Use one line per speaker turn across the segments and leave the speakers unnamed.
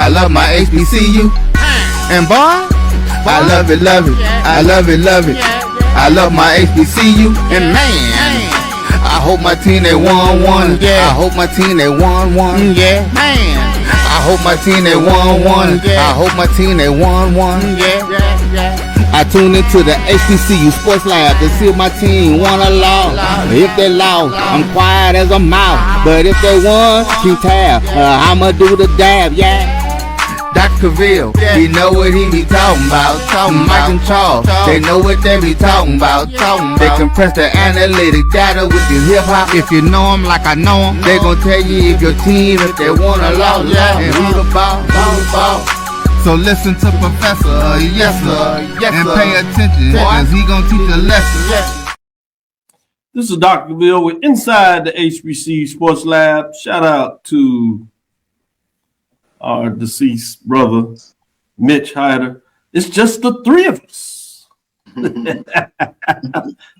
I love my HBCU. And boy, I love it, love it. I love it, love it. I love my HBCU. And man, I hope my team they won one. I hope my team they won one. Yeah, man. I hope my team they won one. I hope my team they won one. I tune into the HBCU Sports Lab to see if my team won or lost. If they lost, I'm quiet as a mouse. But if they won, keep tab. I'ma do the dab, yeah. Dr. Cavil, he know what he be talking about. Mike and Charles, they know what they be talking about. They compress the analytic data with the hip hop. If you know them like I know them, they gon' tell you if your team, if they won or lost, and who the ball. So listen to Professor, yes sir, and pay attention, cause he gon' teach a lesson.
This is Dr. Cavil with Inside the HBCU Sports Lab. Shout out to our deceased brother, Mitch Hyder. It's just the three of us.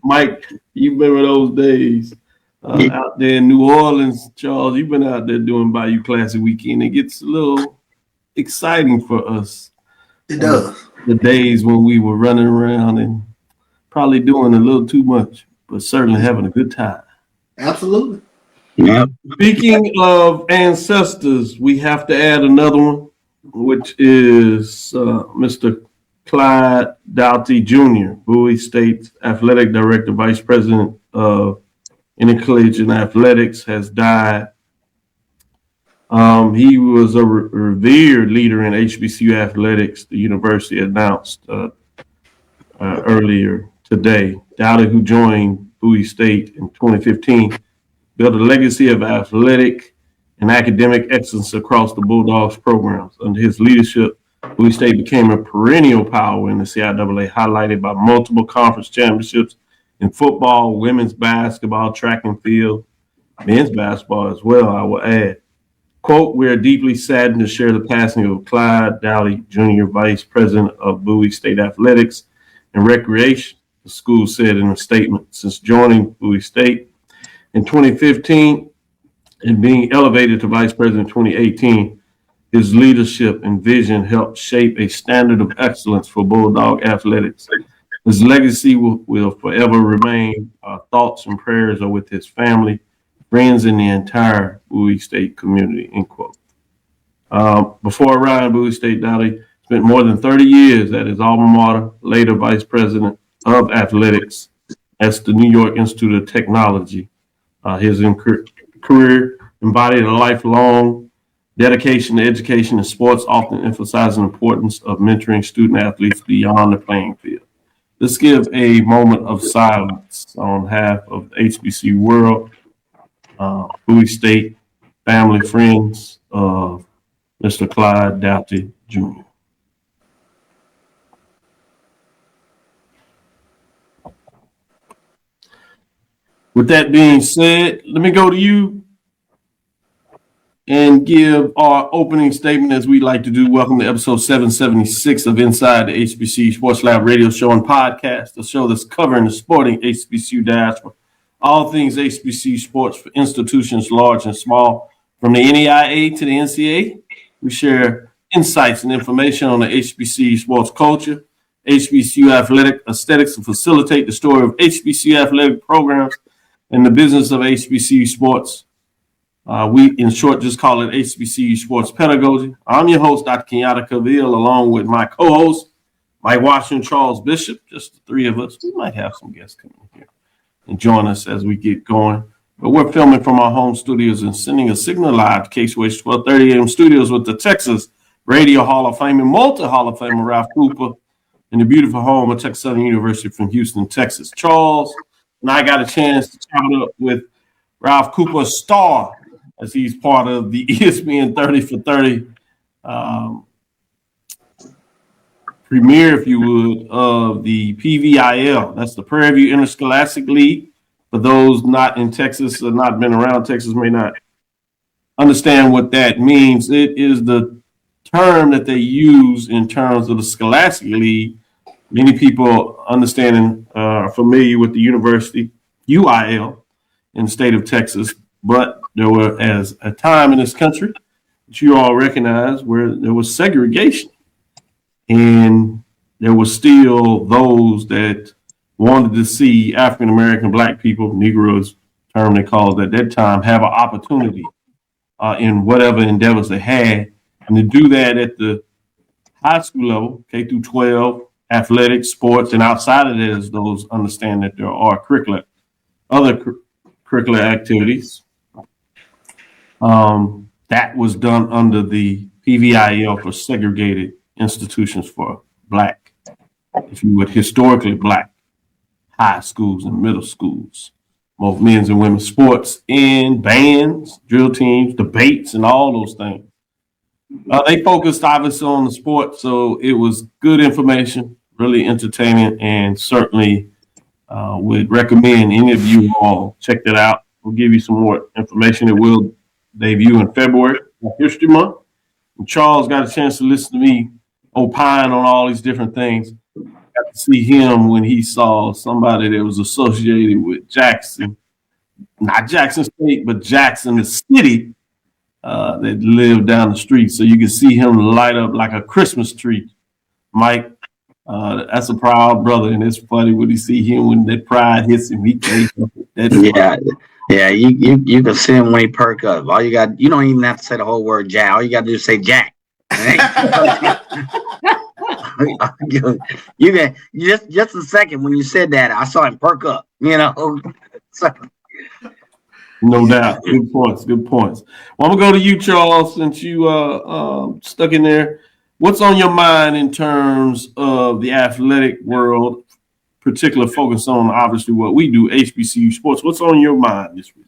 Mike, you remember those days out there in New Orleans. Charles, you've been out there doing Bayou Classic Weekend. It gets a little exciting for us.
It does.
The days when we were running around and probably doing a little too much, but certainly having a good time.
Absolutely.
Yeah. Speaking of ancestors, we have to add another one, which is Mr. Clyde Doughty Jr., Bowie State Athletic Director, Vice President of Intercollegiate Athletics, has died. He was a revered leader in HBCU athletics, the university announced earlier today. Doughty, who joined Bowie State in 2015, built a legacy of athletic and academic excellence across the Bulldogs programs. Under his leadership, Bowie State became a perennial power in the CIAA, highlighted by multiple conference championships in football, women's basketball, track and field, men's basketball as well, I will add. Quote, "We are deeply saddened to share the passing of Clyde Doughty Jr., Vice President of Bowie State Athletics and Recreation," the school said in a statement. Since joining Bowie State in 2015 and being elevated to Vice President in 2018, his leadership and vision helped shape a standard of excellence for Bulldog athletics. His legacy will forever remain. Our thoughts and prayers are with his family, friends, and the entire Bowie State community, end quote. Before arriving at Bowie State, Doughty spent more than 30 years at his alma mater, later Vice President of Athletics at the New York Institute of Technology. His career embodied a lifelong dedication to education and sports, often emphasizing the importance of mentoring student athletes beyond the playing field. Let's give a moment of silence on behalf of the HBCU world, Bowie State family, friends of Mr. Clyde Doughty Jr. With that being said, let me go to you and give our opening statement as we like to do. Welcome to episode 776 of Inside the HBCU Sports Lab radio show and podcast, the show that's covering the sporting HBCU diaspora, all things HBCU sports for institutions large and small, from the NEIA to the NCAA. We share insights and information on the HBCU sports culture, HBCU athletic aesthetics to facilitate the story of HBCU athletic programs and the business of HBCU sports. We, in short, just call it HBCU sports pedagogy. I'm your host, Dr. Kenyatta Cavil, along with my co-host, Mike Washington, Charles Bishop, just the three of us. We might have some guests coming here and join us as we get going. But we're filming from our home studios and sending a signal live to KSWH 1230 AM studios with the Texas Radio Hall of Fame and multi-Hall of Famer Ralph Cooper in the beautiful home of Texas Southern University from Houston, Texas. Charles and I got a chance to chat up with Ralph Cooper, star, as he's part of the ESPN 30 for 30 premiere, if you would, of the PVIL. That's the Prairie View Interscholastic League. For those not in Texas or not been around Texas may not understand what that means. It is the term that they use in terms of the Scholastic League. Many people understanding are familiar with the university, UIL, in the state of Texas, but there were as a time in this country that you all recognize where there was segregation, and there was still those that wanted to see African American Black people, Negroes, term they called at that time, have an opportunity in whatever endeavors they had, and to do that at the high school level, K through 12, athletics, sports, and outside of this, those understand that there are other curricular activities. That was done under the PVIL for segregated institutions for Black, if you would, historically Black high schools and middle schools, both men's and women's sports, and bands, drill teams, debates, and all those things. They focused obviously on the sport, so it was good information, really entertaining, and certainly would recommend any of you all check that out. We'll give you some more information. It will debut in February, History Month. And Charles got a chance to listen to me opine on all these different things. Got to see him when he saw somebody that was associated with Jackson, not Jackson State, but Jackson, the city, that lived down the street. So you can see him light up like a Christmas tree. Mike, that's a proud brother, and it's funny when you see him when that pride hits him.
Yeah. You can see him when he perk up. You don't even have to say the whole word Jack. All you got to do is say Jack. You can just a second when you said that, I saw him perk up. So.
No doubt. Good points. Well, I'm gonna go to you, Charles, since you stuck in there. What's on your mind in terms of the athletic world, particular focus on obviously what we do, HBCU sports? What's on your mind this week?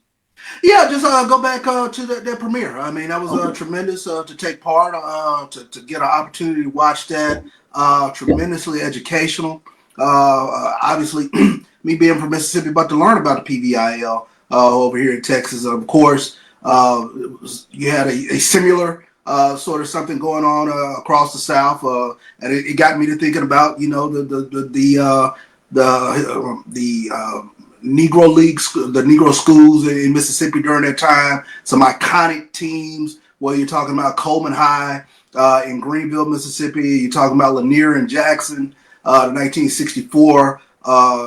Yeah, just go back to that premiere. I mean, that was tremendous to take part, to get an opportunity to watch that. Tremendously educational. Obviously, me being from Mississippi, about to learn about the PVIL over here in Texas. Of course, you had a similar sort of something going on across the South, and it got me to thinking about the Negro leagues, the Negro schools in Mississippi during that time. Some iconic teams. Where you're talking about Coleman High in Greenville, Mississippi. You're talking about Lanier and Jackson, the 1964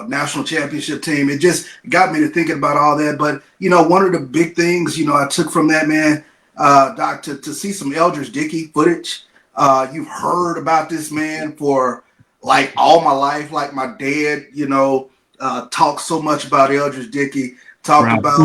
national championship team. It just got me to thinking about all that. But one of the big things I took from that, man, Doc, to see some Eldridge Dickey footage. You've heard about this man for like all my life. Like my dad, talks so much about Eldridge Dickey. Talks
about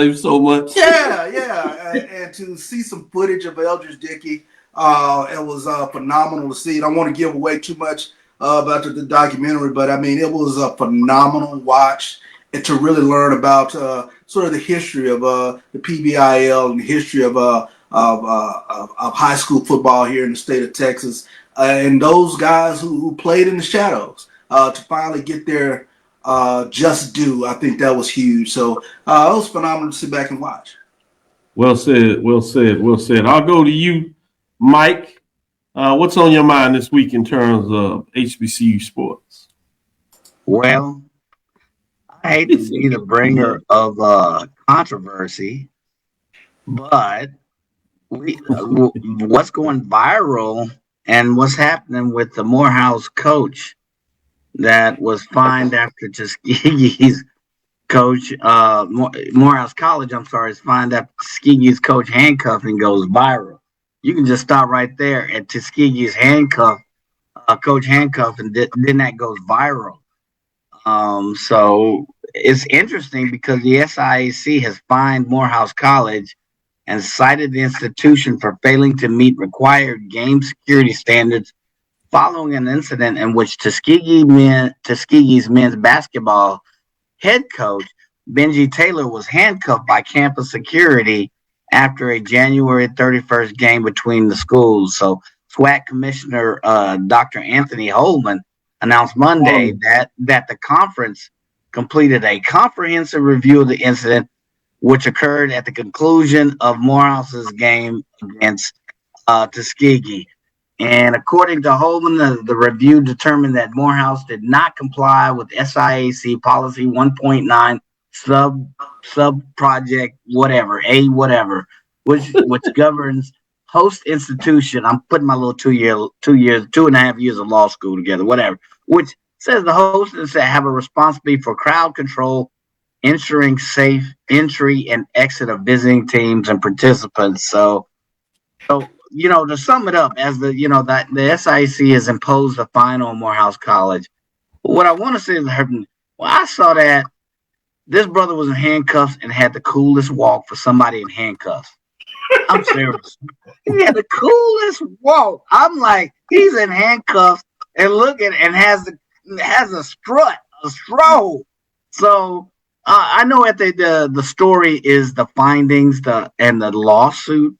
him so much.
Yeah. And to see some footage of Eldridge Dickey, it was phenomenal to see. I don't want to give away too much about the documentary, but I mean, it was a phenomenal watch, and to really learn about sort of the history of the PVIL and the history of high school football here in the state of Texas, and those guys who played in the shadows to finally get their just due. I think that was huge. So it was phenomenal to sit back and watch.
Well said. I'll go to you, Mike. What's on your mind this week in terms of HBCU sports?
Well, I hate to be the bringer of controversy, but what's going viral and what's happening with the Morehouse coach that was fined after Tuskegee's coach, Morehouse College, is fined after Tuskegee's coach handcuffing goes viral. You can just stop right there at Tuskegee's coach handcuffing, then that goes viral. So it's interesting because the SIAC has fined Morehouse College and cited the institution for failing to meet required game security standards following an incident in which Tuskegee's men's basketball head coach, Benji Taylor, was handcuffed by campus security after a January 31st game between the schools. So SWAC Commissioner Dr. Anthony Holman announced Monday that the conference completed a comprehensive review of the incident, which occurred at the conclusion of Morehouse's game against Tuskegee. And according to Holman, the review determined that Morehouse did not comply with SIAC policy 1.9 sub project whatever, which governs host institution. I'm putting my little 2.5 years of law school together, whatever. Which says the host is to have a responsibility for crowd control, ensuring safe entry and exit of visiting teams and participants. So to sum it up, as that the SIAC has imposed a fine on Morehouse College. What I want to say is, I saw that this brother was in handcuffs and had the coolest walk for somebody in handcuffs. I'm serious. He had the coolest walk. I'm like, he's in handcuffs and looking and has a stroll. So I know at the story is the findings, and the lawsuit,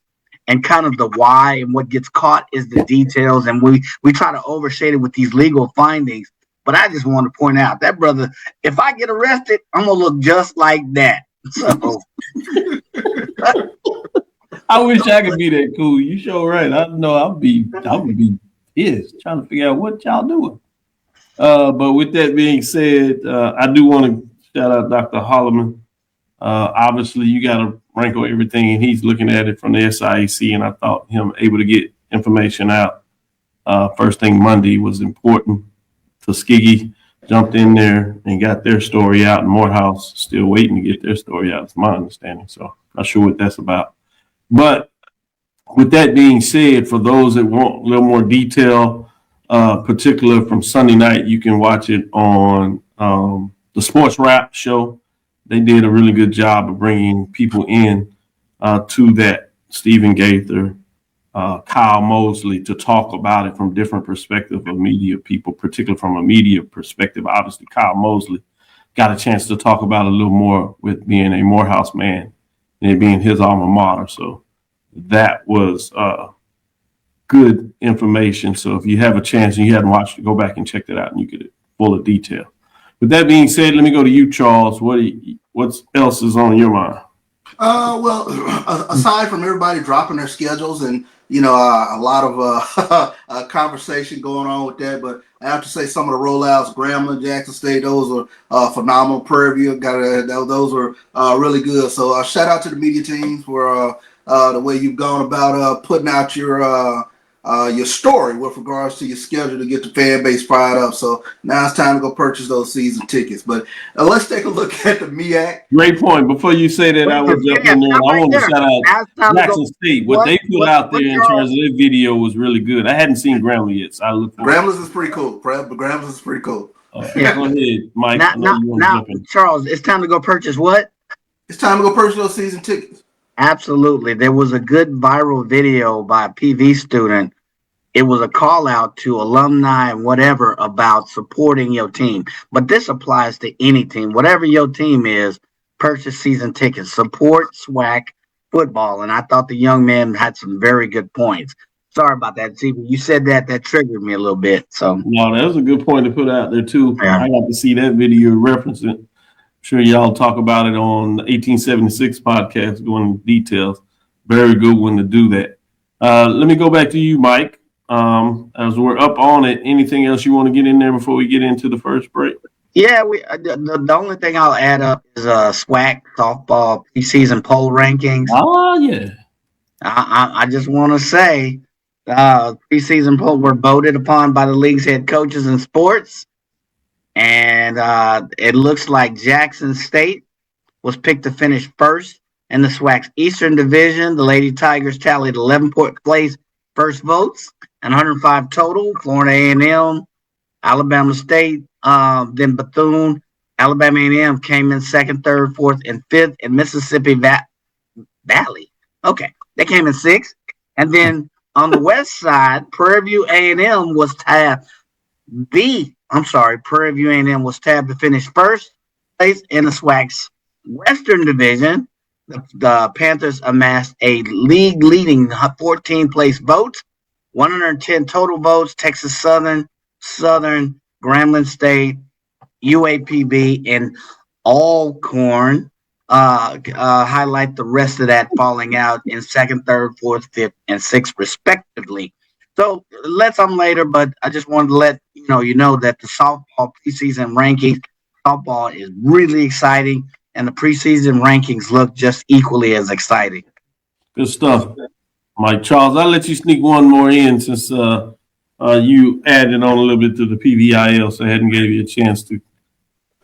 and kind of the why, and what gets caught is the details, and we try to overshade it with these legal findings. But I just want to point out that brother, if I get arrested, I'm gonna look just like that. So
I wish I could be that cool. You sure right. I know I would be pissed trying to figure out what y'all doing. But with that being said, I do want to shout out Dr. Holloman. Obviously, you got to wrinkle everything, and he's looking at it from the SIAC, and I thought him able to get information out first thing Monday was important. Tuskegee jumped in there and got their story out, and Morehouse still waiting to get their story out, is my understanding. So not sure what that's about. But with that being said, for those that want a little more detail, particular from Sunday night, you can watch it on the Sports Wrap show. They did a really good job of bringing people in to that. Stephen Gaither, Kyle Mosley, to talk about it from different perspectives of media people, particularly from a media perspective. Obviously, Kyle Mosley got a chance to talk about it a little more with being a Morehouse man and it being his alma mater. So that was good information. So if you have a chance and you haven't watched it, go back and check that out and you get it full of detail. With that being said, let me go to you, Charles. What else is on your mind?
Well, aside from everybody dropping their schedules and a lot of conversation going on with that, but I have to say some of the rollouts, Grambling, Jackson State, those are phenomenal. Prairie View, those are really good. So shout out to the media teams for the way you've gone about putting out your story with regards to your schedule to get the fan base fired up. So now it's time to go purchase those season tickets. But let's take a look at the MEAC.
Great point. Before you say that, I was jumping in there. I want to shout out Jackson State. What they put out there in terms of their video was really good. I hadn't seen Grambling yet, so I look forward.
Grambling is pretty cool. Grambling is pretty cool.
Go ahead, Mike.
Now, Charles, it's time to go purchase what?
It's time to go purchase those season tickets.
Absolutely. There was a good viral video by a PV student. It was a call out to alumni and whatever about supporting your team. But this applies to any team. Whatever your team is, purchase season tickets. Support SWAC football. And I thought the young man had some very good points. Sorry about that. See, when you said that triggered me a little bit. So
no, that was a good point to put out there too.
Yeah.
I got to see that video referencing. I'm sure y'all talk about it on the 1876 podcast, going into details. Very good one to do that. Let me go back to you, Mike. As we're up on it, anything else you want to get in there before we get into the first break?
Yeah, the only thing I'll add up is SWAC softball preseason poll rankings.
Oh yeah.
I just want to say preseason poll were voted upon by the league's head coaches in sports. And it looks like Jackson State was picked to finish first in the SWAC's Eastern Division. The Lady Tigers tallied 11 place first votes and 105 total. Florida A&M, Alabama State, then Bethune. Alabama A&M came in second, third, fourth, and fifth. And Mississippi Valley. Okay, they came in sixth. And then on the west side, Prairie View A&M was tabbed. Prairie View A&M was tabbed to finish first place in the SWAC's Western Division. The Panthers amassed a league-leading 14-place votes, 110 total votes. Texas Southern, Grambling State, UAPB, and Alcorn highlight the rest of that falling out in second, third, fourth, fifth, and sixth, respectively. So let's later, but I just wanted to let you know that the softball preseason rankings, softball is really exciting, and the preseason rankings look just equally as exciting.
Good stuff, Mike Charles. I'll let you sneak one more in since you added on a little bit to the PVIL, so I hadn't gave you a chance to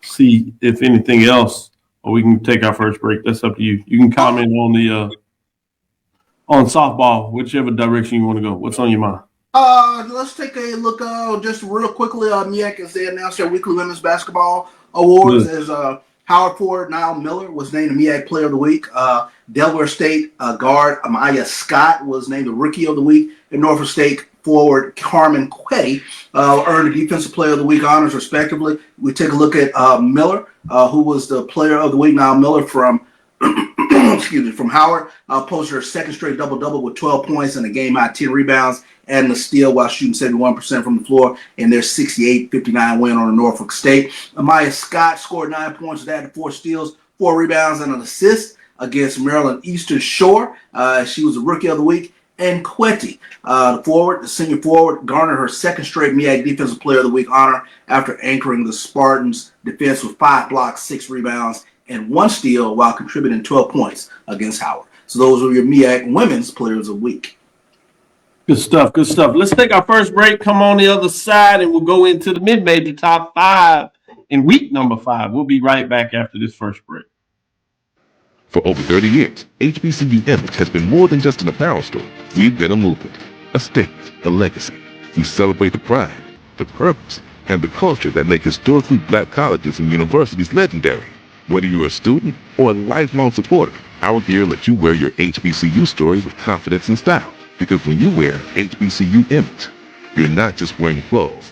see if anything else, or we can take our first break. That's up to you. You can comment on the on softball, whichever direction you want to go. What's on your mind?
Let's take a look just real quickly. MEAC, as they announced their weekly women's basketball awards, as Howard Ford Niall Miller was named the MEAC Player of the Week. Delaware State guard Amaya Scott was named the Rookie of the Week, and Norfolk State forward Carmen Quetty earned the Defensive Player of the Week honors, respectively. We take a look at Miller, who was the Player of the Week. Niall Miller from from Howard, posted her second straight double-double with 12 points and a game-high 10 rebounds and a steal while shooting 71% from the floor in their 68-59 win on Norfolk State. Amaya Scott scored 9 points with that, 4 steals, 4 rebounds, and an assist against Maryland Eastern Shore. She was the Rookie of the Week. And Quetty, the senior forward, garnered her second straight MEAC Defensive Player of the Week honor after anchoring the Spartans' defense with 5 blocks, 6 rebounds, and 1 steal while contributing 12 points against Howard. So those are your MEAC Women's Players of the Week.
Good stuff. Good stuff. Let's take our first break. Come on the other side, and we'll go into the mid-major top 5 in week number 5. We'll be right back after this first break.
For over 30 years, HBCU Image has been more than just an apparel store. We've been a movement, a statement, a legacy. We celebrate the pride, the purpose, and the culture that make historically black colleges and universities legendary. Whether you're a student or a lifelong supporter, our gear lets you wear your HBCU story with confidence and style. Because when you wear HBCU Image, you're not just wearing clothes.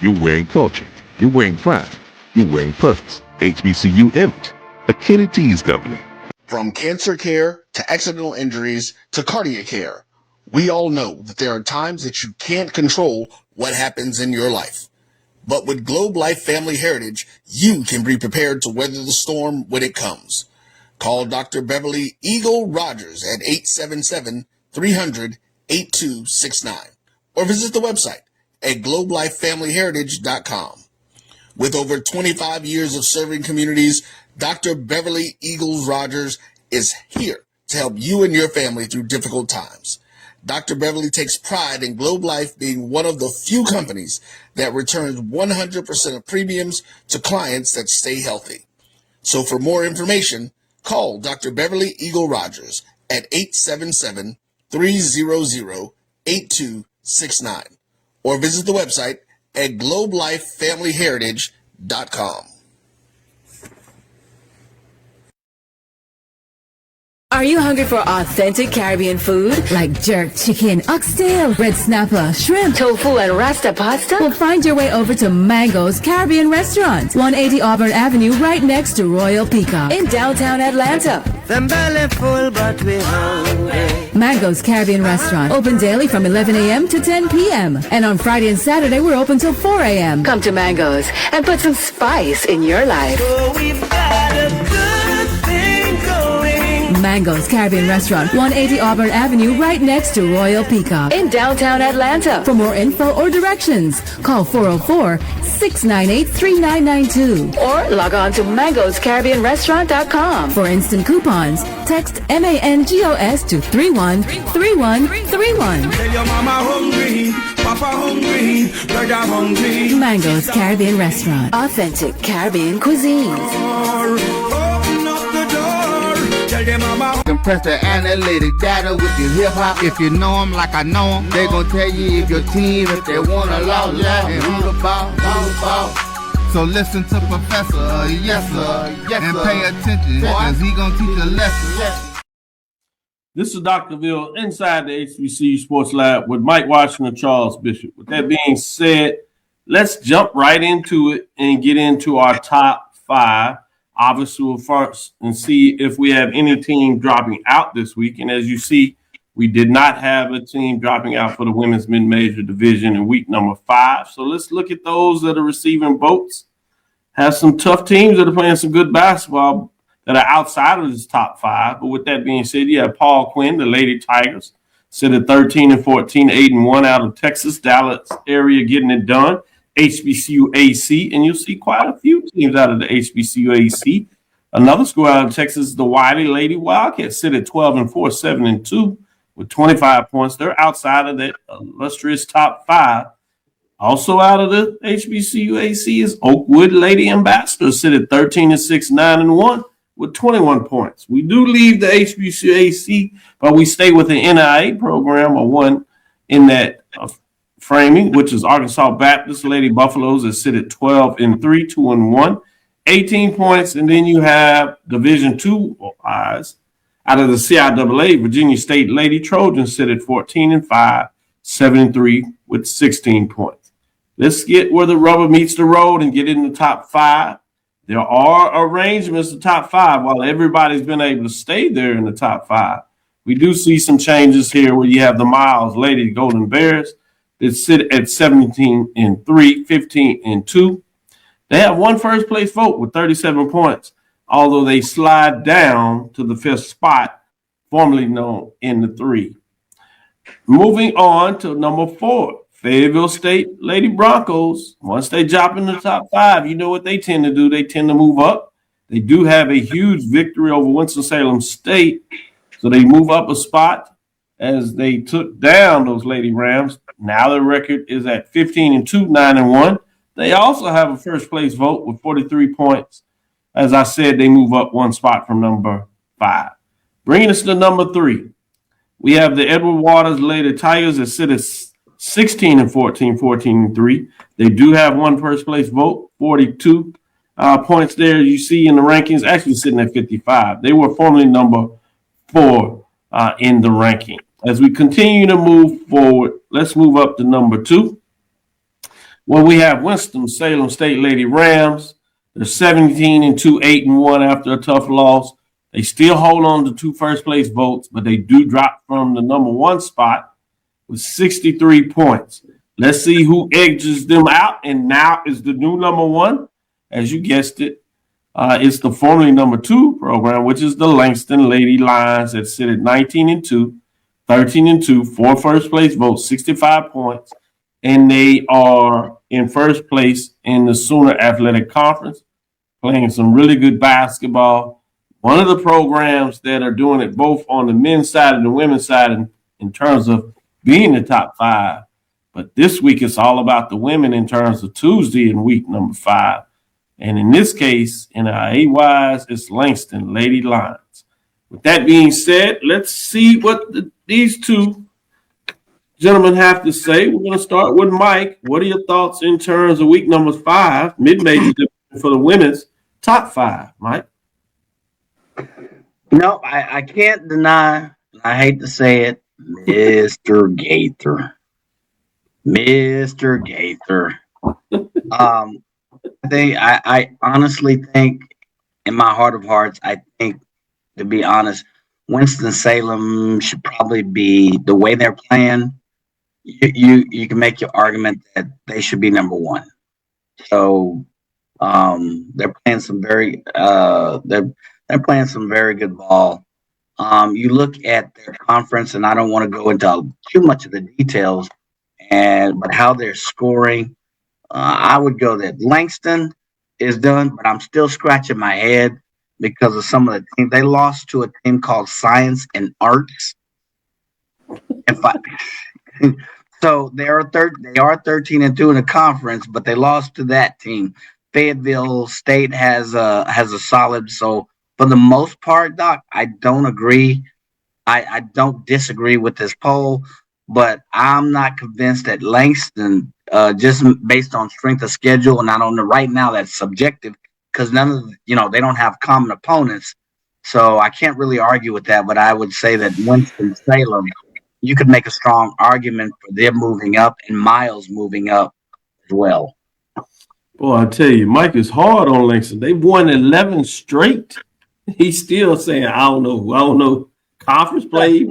You're wearing culture. You're wearing pride. You're wearing purpose. HBCU Image, a Kenny T's company.
From cancer care to accidental injuries to cardiac care, we all know that there are times that you can't control what happens in your life. But with Globe Life Family Heritage, you can be prepared to weather the storm when it comes. Call Dr. Beverly Eagle Rogers at 877-300-8269 or visit the website at globelifefamilyheritage.com. With over 25 years of serving communities, Dr. Beverly Eagles Rogers is here to help you and your family through difficult times. Dr. Beverly takes pride in Globe Life being one of the few companies that returns 100% of premiums to clients that stay healthy. So for more information, call Dr. Beverly Eagle Rogers at 877-300-8269 or visit the website at globelifefamilyheritage.com.
Are you hungry for authentic Caribbean food like jerk chicken, oxtail, red snapper, shrimp, tofu, and rasta pasta? Well, find your way over to Mango's Caribbean Restaurant, 180 Auburn Avenue, right next to Royal Peacock in downtown Atlanta.
Them belly full, but we hungry.
Mango's Caribbean Restaurant, open daily from 11 a.m. to 10 p.m. And on Friday and Saturday, we're open till 4 a.m. Come to Mango's and put some spice in your life.
So we've got a good thing going.
Mango's Caribbean Restaurant, 180 Auburn Avenue, right next to Royal Peacock in downtown Atlanta. For more info or directions, call 404-698-3992 or log on to mangoscaribbeanrestaurant.com. For instant coupons, text MANGOS to 313131.
Tell your mama hungry, papa hungry, brother hungry.
Mango's Caribbean Restaurant, authentic Caribbean cuisines.
Open up the door. Tell your mama.
Compress the analytic data with your hip hop. If you know them like I know them, they gon' tell you if your team, if they wanna lose, and who the ball. So listen to Professor, yes sir, and pay attention, cause he gon' teach a lesson.
This is Dr. Ville inside the HBCU Sports Lab with Mike Washington and Charles Bishop. With that being said, let's jump right into it and get into our top 5. Obviously, we'll first and see if we have any team dropping out this week. And as you see, we did not have a team dropping out for the women's mid-major division in week number 5. So let's look at those that are receiving votes. Have some tough teams that are playing some good basketball that are outside of this top 5. But with that being said, you have Paul Quinn, the Lady Tigers, sit at 13-14, 8-1 out of Texas, Dallas area getting it done. HBCU AC, and you'll see quite a few teams out of the HBCU AC Another school out of Texas, the Wiley Lady Wildcats, sit at 12-4, 7-2 with 25 points. They're outside of that illustrious top 5. Also out of the HBCU AC is Oakwood Lady Ambassadors, sit at 13-6, 9-1 with 21 points. We do leave the HBCU AC, but we stay with the NIA program, or one in that framing, which is Arkansas Baptist Lady Buffaloes that sit at 12-3, 2-1, 18 points. And then you have Division II eyes out of the CIAA, Virginia State Lady Trojans sit at 14-5, 7-3 with 16 points. Let's get where the rubber meets the road and get in the top 5. There are arrangements to top 5. While everybody's been able to stay there in the top 5, we do see some changes here where you have the Miles Lady Golden Bears that sit at 17-3, 15-2. They have one first place vote with 37 points, although they slide down to the 5th spot, formerly known in the 3. Moving on to number 4, Fayetteville State Lady Broncos. Once they drop in the top 5, you know what they tend to do. They tend to move up. They do have a huge victory over Winston-Salem State, so they move up a spot as they took down those Lady Rams. Now their record is at 15-2, 9-1. They also have a first place vote with 43 points. As I said, they move up one spot from number 5. Bringing us to number 3, we have the Edward Waters Lady Tigers that sit at 16-14, 14-3. They do have one first place vote, 42 points there. You see in the rankings, actually sitting at 55. They were formerly number 4 in the ranking. As we continue to move forward, let's move up to number 2. Well, we have Winston-Salem State Lady Rams. They're 17-2, 8-1 after a tough loss. They still hold on to 2 first place votes, but they do drop from the number 1 spot with 63 points. Let's see who edges them out, and now is the new number 1. As you guessed it, it's the formerly number 2 program, which is the Langston Lady Lions that sit at 19-2, 13-2, 4 first place votes, 65 points, and they are in first place in the Sooner Athletic Conference, playing some really good basketball. One of the programs that are doing it both on the men's side and the women's side in terms of being the top 5. But this week it's all about the women in terms of Tuesday in week number 5. And in this case, NIA-wise, it's Langston Lady Lions. With that being said, let's see what these 2 gentlemen have to say. We're going to start with Mike. What are your thoughts in terms of week number 5, mid-major for the women's top 5, Mike?
No, I can't deny, I hate to say it, Mr. Gaither. I honestly think, in my heart of hearts, I think, to be honest, Winston-Salem should probably be, the way they're playing, you can make your argument that they should be number 1. So they're playing some very they're playing some very good ball. You look at their conference, and I don't want to go into too much of the details, but how they're scoring, I would go that Langston is done, but I'm still scratching my head because of some of the teams. They lost to a team called Science and Arts. So they are 13-2 in the conference, but they lost to that team. Fayetteville State has a solid. So for the most part, Doc, I don't agree. I don't disagree with this poll, but I'm not convinced that Langston, just based on strength of schedule, and I don't know right now that's subjective because none of they don't have common opponents. So I can't really argue with that, but I would say that Winston-Salem, you could make a strong argument for them moving up and Miles moving up as well.
Boy, I tell you, Mike is hard on Langston. They've won 11 straight. He's still saying, I don't know, conference play,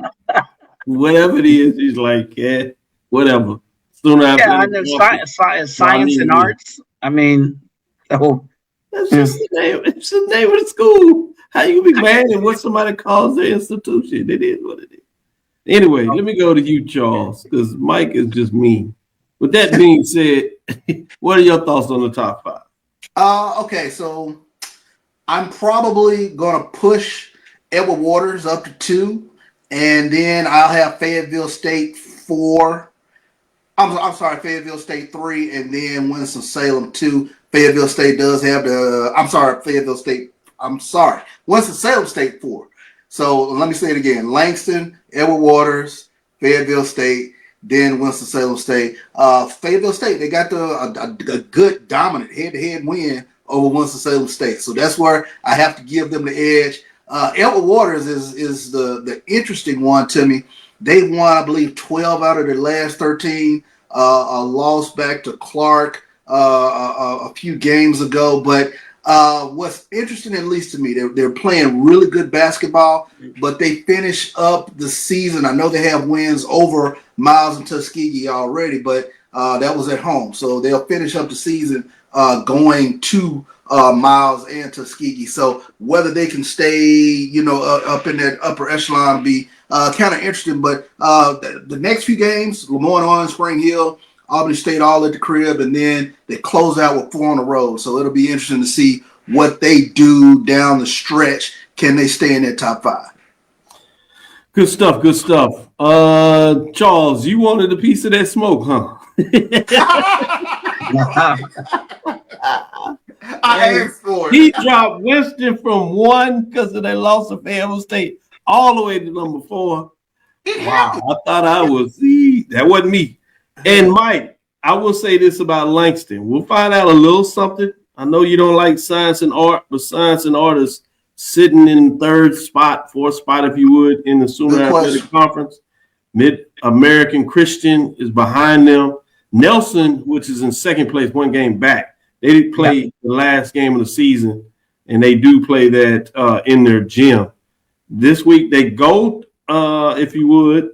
whatever it is. He's like, yeah, whatever.
And then science and arts. I mean,
that's just the name. It's the name of the school. How you be mad at what somebody calls their institution? It is what it is. Anyway, let me go to you, Charles, because Mike is just mean. With that being said, what are your thoughts on the top 5?
Okay, so I'm probably going to push Edward Waters up to 2, and then I'll have Fayetteville State 4. I'm sorry, Fayetteville State 3, and then Winston-Salem 2. Fayetteville State does have Winston-Salem State 4. So let me say it again. Langston, Edward Waters, Fayetteville State, then Winston-Salem State. Fayetteville State, they got a good dominant head-to-head win over Winston-Salem State. So that's where I have to give them the edge. Edward Waters is the interesting one to me. They won, I believe, 12 out of their last 13. A loss back to Clark a few games ago. But what's interesting, at least to me, they're playing really good basketball, but they finish up the season. I know they have wins over Miles and Tuskegee already, but that was at home. So they'll finish up the season going to Miles and Tuskegee. So whether they can stay, up in that upper echelon will be kind of interesting. But the next few games, Lemoyne, Spring Hill, Albany State all at the crib, and then they close out with 4 on the road. So it'll be interesting to see what they do down the stretch. Can they stay in that top 5?
Good stuff. Good stuff. Charles, you wanted a piece of that smoke, huh?
I asked for it.
He dropped Winston from 1 because of that loss of Fayetteville State all the way to number 4. Wow, I thought I was. That wasn't me. And Mike, I will say this about Langston. We'll find out a little something. I know you don't like science and art, but science and art is sitting in 3rd spot, 4th spot, if you would, in the Sooner Athletic Conference. Mid-American Christian is behind them. Nelson, which is in 2nd place, 1 game back. They played the last game of the season, and they do play that in their gym. This week they go, if you would,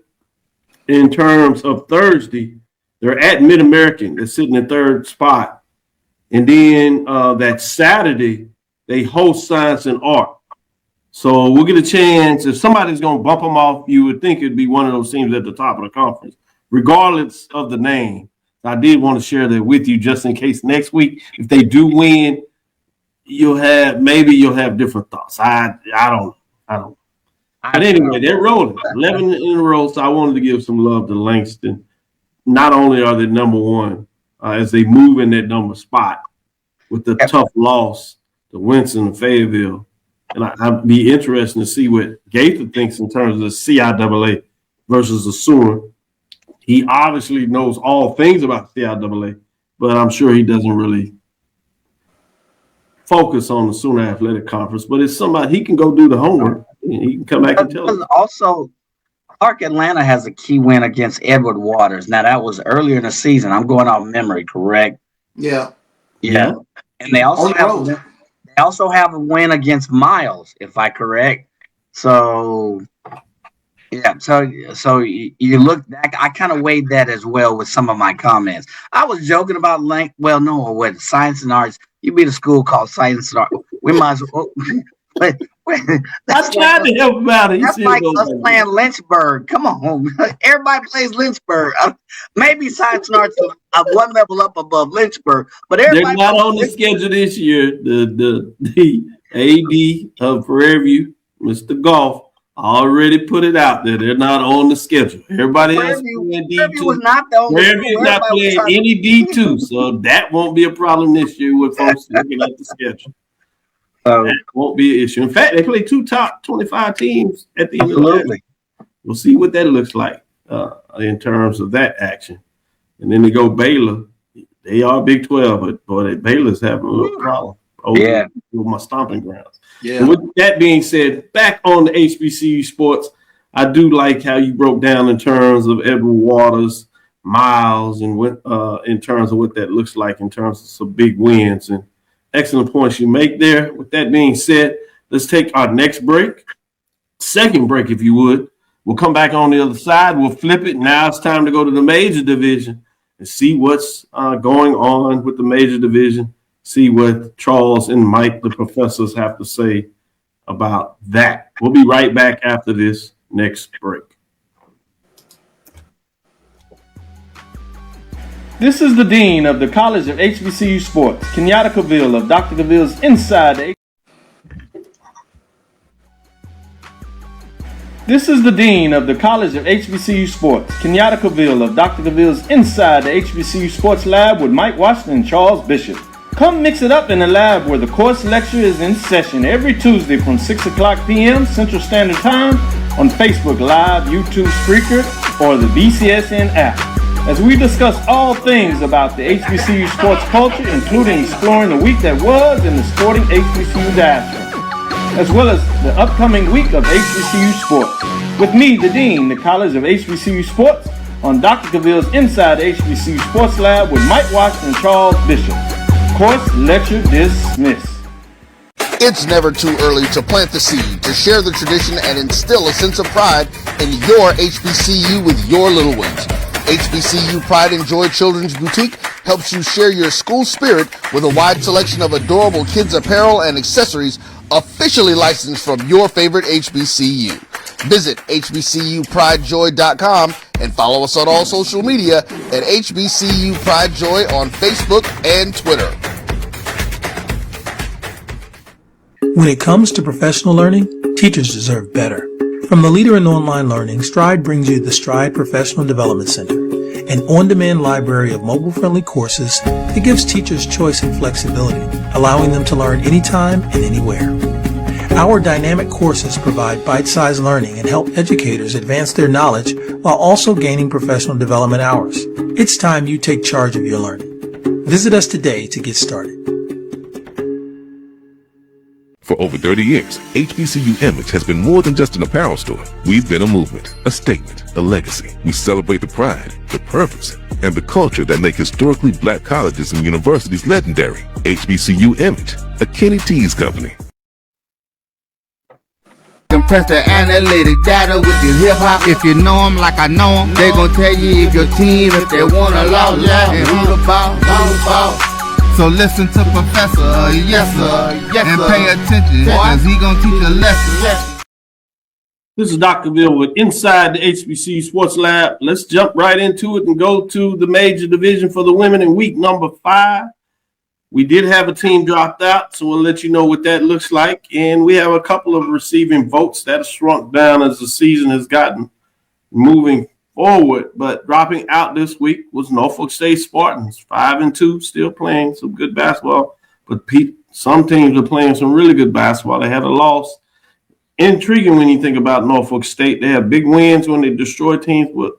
in terms of Thursday, they're at Mid-American. They're sitting in 3rd spot. And then that Saturday, they host science and art. So we'll get a chance. If somebody's going to bump them off, you would think it'd be one of those teams at the top of the conference, regardless of the name. I did want to share that with you just in case next week, if they do win, you'll have different thoughts. I don't. But anyway, they're rolling 11 in a row. So I wanted to give some love to Langston. Not only are they number 1 as they move in that number spot with the tough loss to Winston and Fayetteville, and I'd be interested to see what Gaither thinks in terms of the CIAA versus the Sooner. He obviously knows all things about CIAA, but I'm sure he doesn't really focus on the Sooner Athletic Conference. But it's somebody he can go do the homework and he can come back and tell us.
Also, Clark Atlanta has a key win against Edward Waters. Now, that was earlier in the season. I'm going off memory, correct?
Yeah.
And they also have a win against Miles, if I correct. So, yeah. So you look back. I kind of weighed that as well with some of my comments. I was joking about science and arts. You beat a school called Science and Arts. We might as well. I
tried to help him out.
That's like us playing Lynchburg. Come on. Everybody plays Lynchburg. Maybe Science and Arts are 1 level up above Lynchburg, but they're
not on the schedule this year. The AD of Prairie View, Mr. Golf, already put it out there. They're not on the schedule. Everybody else playing D2.
Was not the only
Prairie View is not playing any D2, so that won't be a problem this year with folks looking at the schedule. That won't be an issue. In fact, they play 2 top 25 teams at the end of the year. We'll see what that looks like in terms of that action. And then they go Baylor. They are Big 12, but boy, Baylor's having a little problem. With my stomping grounds. Yeah. And with that being said, back on the HBCU sports, I do like how you broke down in terms of Edward Waters, Miles, and in terms of what that looks like in terms of some big wins and excellent points you make there. With that being said, let's take our next break. Second break, if you would. We'll come back on the other side. We'll flip it. Now it's time to go to the major division and see what's going on with the major division, see what Charles and Mike, the professors, have to say about that. We'll be right back after this next break.
This is the Dean of the College of HBCU Sports, Kenyatta Cavil of Dr. Cavil's Inside the This is the Dean of the College of HBCU Sports, Kenyatta Cavil of Dr. Cavil's Inside the HBCU Sports Lab with Mike Washington and Charles Bishop. Come mix it up in the lab where the course lecture is in session every Tuesday from 6 o'clock p.m. Central Standard Time on Facebook Live, YouTube Spreaker, or the BCSN app, as we discuss all things about the HBCU sports culture, including exploring the week that was in the sporting HBCU diaspora, as well as the upcoming week of HBCU sports. With me, the Dean, the College of HBCU Sports, on Dr. Cavil's Inside the HBCU Sports Lab with Mike Washington and Charles Bishop. Course lecture dismissed.
It's never too early to plant the seed, to share the tradition, and instill a sense of pride in your HBCU with your little ones. HBCU Pride and Joy Children's Boutique helps you share your school spirit with a wide selection of adorable kids apparel and accessories officially licensed from your favorite HBCU. Visit hbcupridejoy.com and follow us on all social media at HBCU Pride Joy on Facebook and Twitter.
When it comes to professional learning, teachers deserve better. From the leader in online learning, Stride brings you the Stride Professional Development Center, an on-demand library of mobile-friendly courses that gives teachers choice and flexibility, allowing them to learn anytime and anywhere. Our dynamic courses provide bite-sized learning and help educators advance their knowledge while also gaining professional development hours. It's time you take charge of your learning. Visit us today to get started.
For over 30 years, HBCU Image has been more than just an apparel store. We've been a movement, a statement, a legacy. We celebrate the pride, the purpose, and the culture that make historically black colleges and universities legendary. HBCU Image, a Kenny T's company.
Compress the analytic data with your hip-hop. If you know them like I know them, they gon' tell you if your team, if they want a law, and who the ball. So listen to Professor, yes sir, and pay attention, cause he gon' teach a lesson.
This is Dr. Cavil with Inside the HBCU Sports Lab. Let's jump right into it and go to the major division for the women in week number 5. We did have a team dropped out, so we'll let you know what that looks like. And we have a couple of receiving votes that have shrunk down as the season has gotten moving forward. But dropping out this week was Norfolk State Spartans, 5-2, still playing some good basketball. But some teams are playing some really good basketball. They had a loss. Intriguing when you think about Norfolk State. They have big wins when they destroy teams, but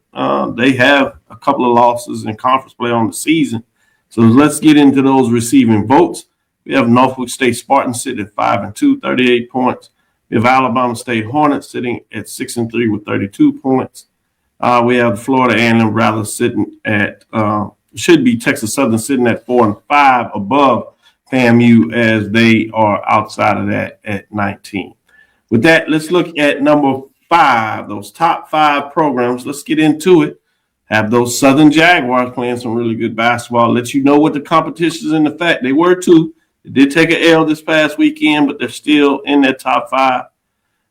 they have a couple of losses in conference play on the season. So let's get into those receiving votes. We have Norfolk State Spartans sitting at 5-2, 38 points. We have Alabama State Hornets sitting at 6-3 with 32 points. We have Florida A&M Rattlers sitting at should be Texas Southern sitting at 4-5 above FAMU as they are outside of that at 19. With that, let's look at number 5, those top 5 programs. Let's get into it. Have those Southern Jaguars playing some really good basketball. Let you know what the competition is in the fact. They were 2. They did take an L this past weekend, but they're still in that top 5.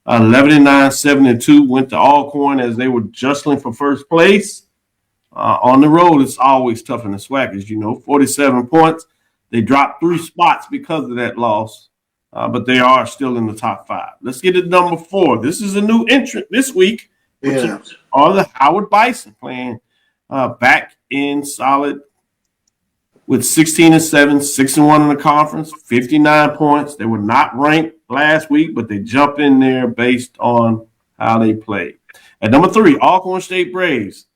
11-9, 7-2 went to Alcorn as they were jostling for first place. On the road, it's always tough in the SWAC, as you know. 47 points. They dropped 3 spots because of that loss, but they are still in the top 5. Let's get to number 4. This is a new entrant this week, which are the Howard Bison playing back in solid with 16-7, 6-1 in the conference, 59 points. They were not ranked last week, but they jump in there based on how they played. At number 3, Alcorn State Braves.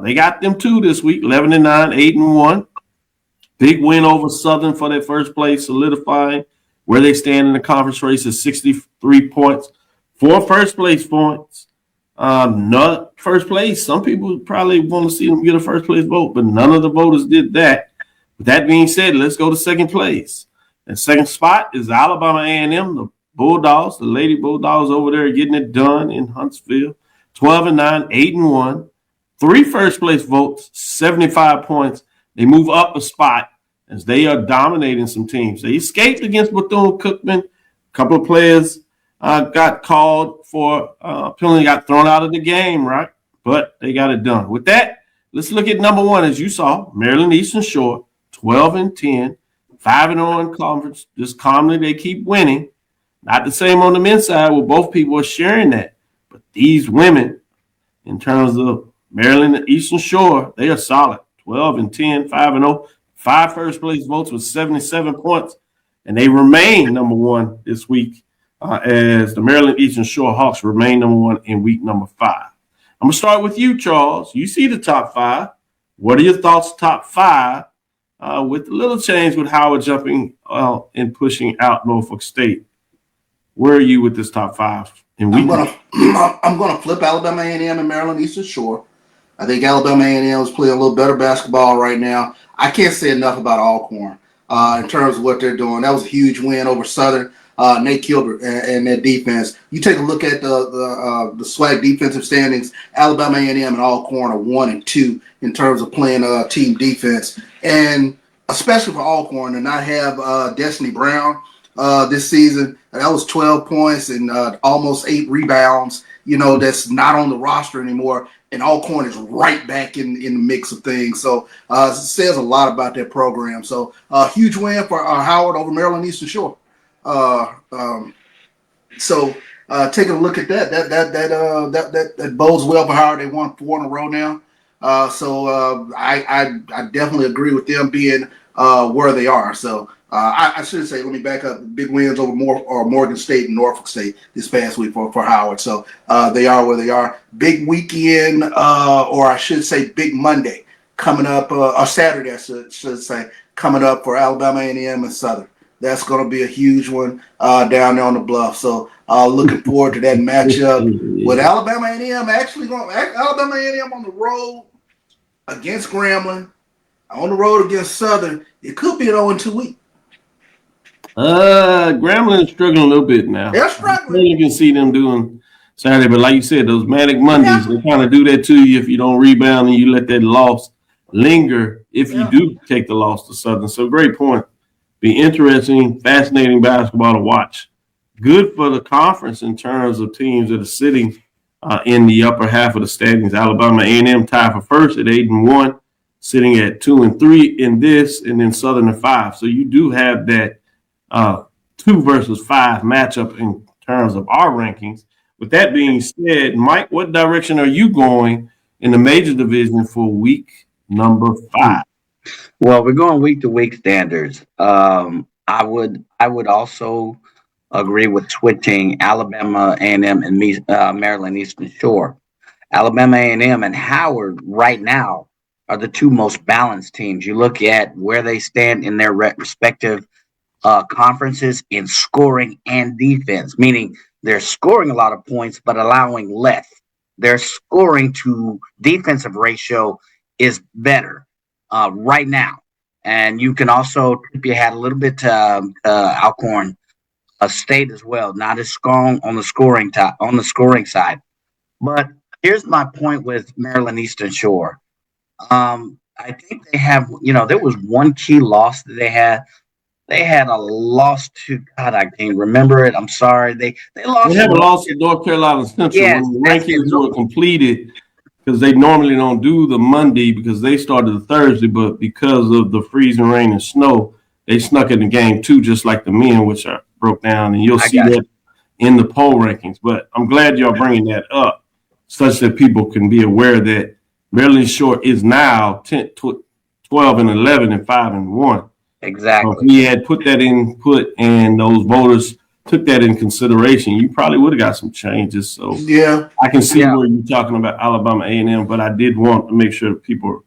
They got them 2 this week, 11-9, 8-1. Big win over Southern for their first place, solidifying where they stand in the conference race is 63 points. 4 first place points. Not first place. Some people probably want to see them get a first place vote, but none of the voters did that. With that being said, let's go to second place. And second spot is Alabama A&M, the Bulldogs, the Lady Bulldogs over there getting it done in Huntsville. 12-9, 8-1. 3 first place votes, 75 points. They move up a spot as they are dominating some teams. They escaped against Bethune-Cookman. A couple of players got called for penalty, got thrown out of the game, right? But they got it done. With that, let's look at number 1, as you saw, Maryland Eastern Shore, 12-10, 5-0 in conference. Just calmly, they keep winning. Not the same on the men's side where both people are sharing that. But these women, in terms of Maryland and Eastern Shore, they are solid. 12-10, 5-0, 5 first place votes with 77 points, and they remain number one this week as the Maryland Eastern Shore Hawks remain number one in week number 5. I'm going to start with you, Charles. You see the top 5. What are your thoughts, top 5, with a little change with Howard jumping and pushing out Norfolk State? Where are you with this top 5? I'm
gonna flip Alabama A&M and Maryland Eastern Shore. I think Alabama A&M is playing a little better basketball right now. I can't say enough about Alcorn in terms of what they're doing. That was a huge win over Southern. Nate Gilbert and their defense. You take a look at the SWAC defensive standings. Alabama A&M and Alcorn are 1 and 2 in terms of playing team defense, and especially for Alcorn to not have Destiny Brown this season. That was 12 points and almost 8 rebounds. That's not on the roster anymore. And Alcorn is right back in the mix of things. So it says a lot about their program. So huge win for Howard over Maryland Eastern Shore. So taking a look at that bodes well for Howard. They won 4 in a row now. So I definitely agree with them being where they are. So I should say, let me back up. Big wins over Morgan State and Norfolk State this past week for Howard. So they are where they are. Big weekend, or I should say big Monday coming up, or Saturday I should say, coming up for Alabama A&M and Southern. That's going to be a huge one down there on the bluff. So looking forward to that matchup with Alabama A&M. Alabama A&M on the road against Grambling, on the road against Southern. It could be an 0-2 week.
Grambling is struggling a little bit now.
They're struggling.
You can see them doing Saturday, but like you said, those Manic Mondays, they kind of do that to you if you don't rebound and you let that loss linger if you do take the loss to Southern. So great point. Be interesting, fascinating basketball to watch. Good for the conference in terms of teams that are sitting in the upper half of the standings. Alabama A&M tied for first at 8-1, sitting at 2-3 in this, and then Southern at 5. So you do have that 2 versus 5 matchup in terms of our rankings. With that being said, Mike, what direction are you going in the major division for week number 5?
Well, we're going week to week standards. I would also agree with switching Alabama A&M and Maryland Eastern Shore. Alabama A&M and Howard right now are the 2 most balanced teams. You look at where they stand in their respective conferences in scoring and defense, meaning they're scoring a lot of points but allowing less. Their scoring to defensive ratio is better right now. And you can also tip your hat a little bit to Alcorn State as well, not as strong on the scoring side. But here's my point with Maryland Eastern Shore. I think they have, there was one key loss that they had. They had a loss to God. I can't remember it. I'm sorry. They lost.
They had a loss to North Carolina Central when the rankings were completed, because they normally don't do the Monday because they started the Thursday, but because of the freezing rain and snow, they snuck in the game too, just like the men, which I broke down, and you'll see that in the poll rankings. But I'm glad y'all bringing that up, such that people can be aware that Maryland Shore is now 10, 12-11 and 5-1.
Exactly.
So if we had put that input and those voters took that in consideration, you probably would have got some changes. So
yeah,
I can see where you're talking about Alabama A&M, but I did want to make sure that people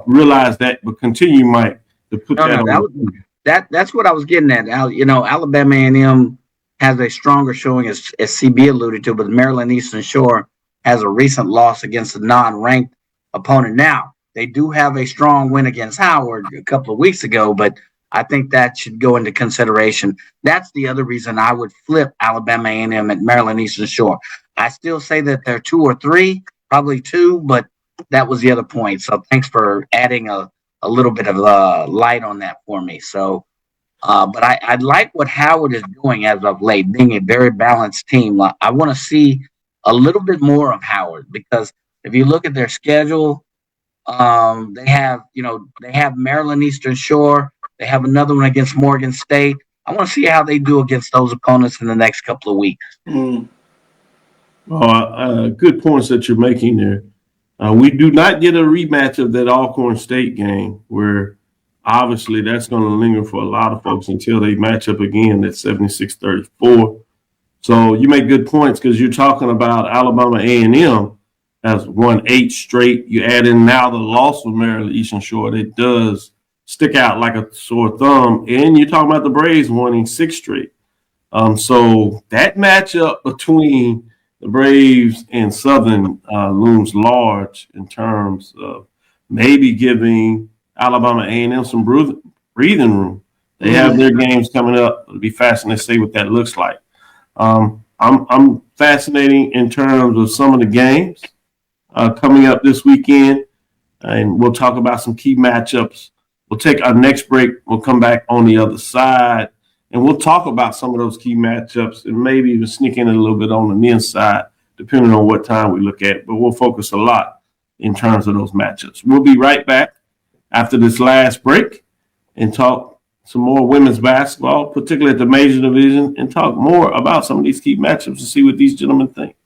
realize that. But continue, Mike, to put
that's what I was getting at. Alabama A&M has a stronger showing, as CB alluded to, but Maryland Eastern Shore has a recent loss against a non-ranked opponent. Now, they do have a strong win against Howard a couple of weeks ago, but I think that should go into consideration. That's the other reason I would flip Alabama A&M at Maryland Eastern Shore. I still say that they're 2 or 3, probably 2, but that was the other point. So thanks for adding a little bit of light on that for me. So, but I like what Howard is doing as of late, being a very balanced team. I want to see a little bit more of Howard, because if you look at their schedule, they have Maryland Eastern Shore. They have another one against Morgan State. I want to see how they do against those opponents in the next couple of weeks.
Good points that you're making there. We do not get a rematch of that Alcorn State game, where obviously that's going to linger for a lot of folks until they match up again at 76-34. So you make good points, because you're talking about Alabama A&M has won 8 straight. You add in now the loss of Maryland Eastern Shore. It does stick out like a sore thumb. And you're talking about the Braves winning 6 straight. So that matchup between the Braves and Southern looms large in terms of maybe giving Alabama A&M some breathing room. They have their games coming up. It'll be fascinating to see what that looks like. I'm fascinating in terms of some of the games coming up this weekend, and we'll talk about some key matchups. We'll take our next break. We'll come back on the other side, and we'll talk about some of those key matchups and maybe even sneak in a little bit on the men's side, depending on what time we look at. But we'll focus a lot in terms of those matchups. We'll be right back after this last break and talk some more women's basketball, particularly at the major division, and talk more about some of these key matchups and see what these gentlemen think.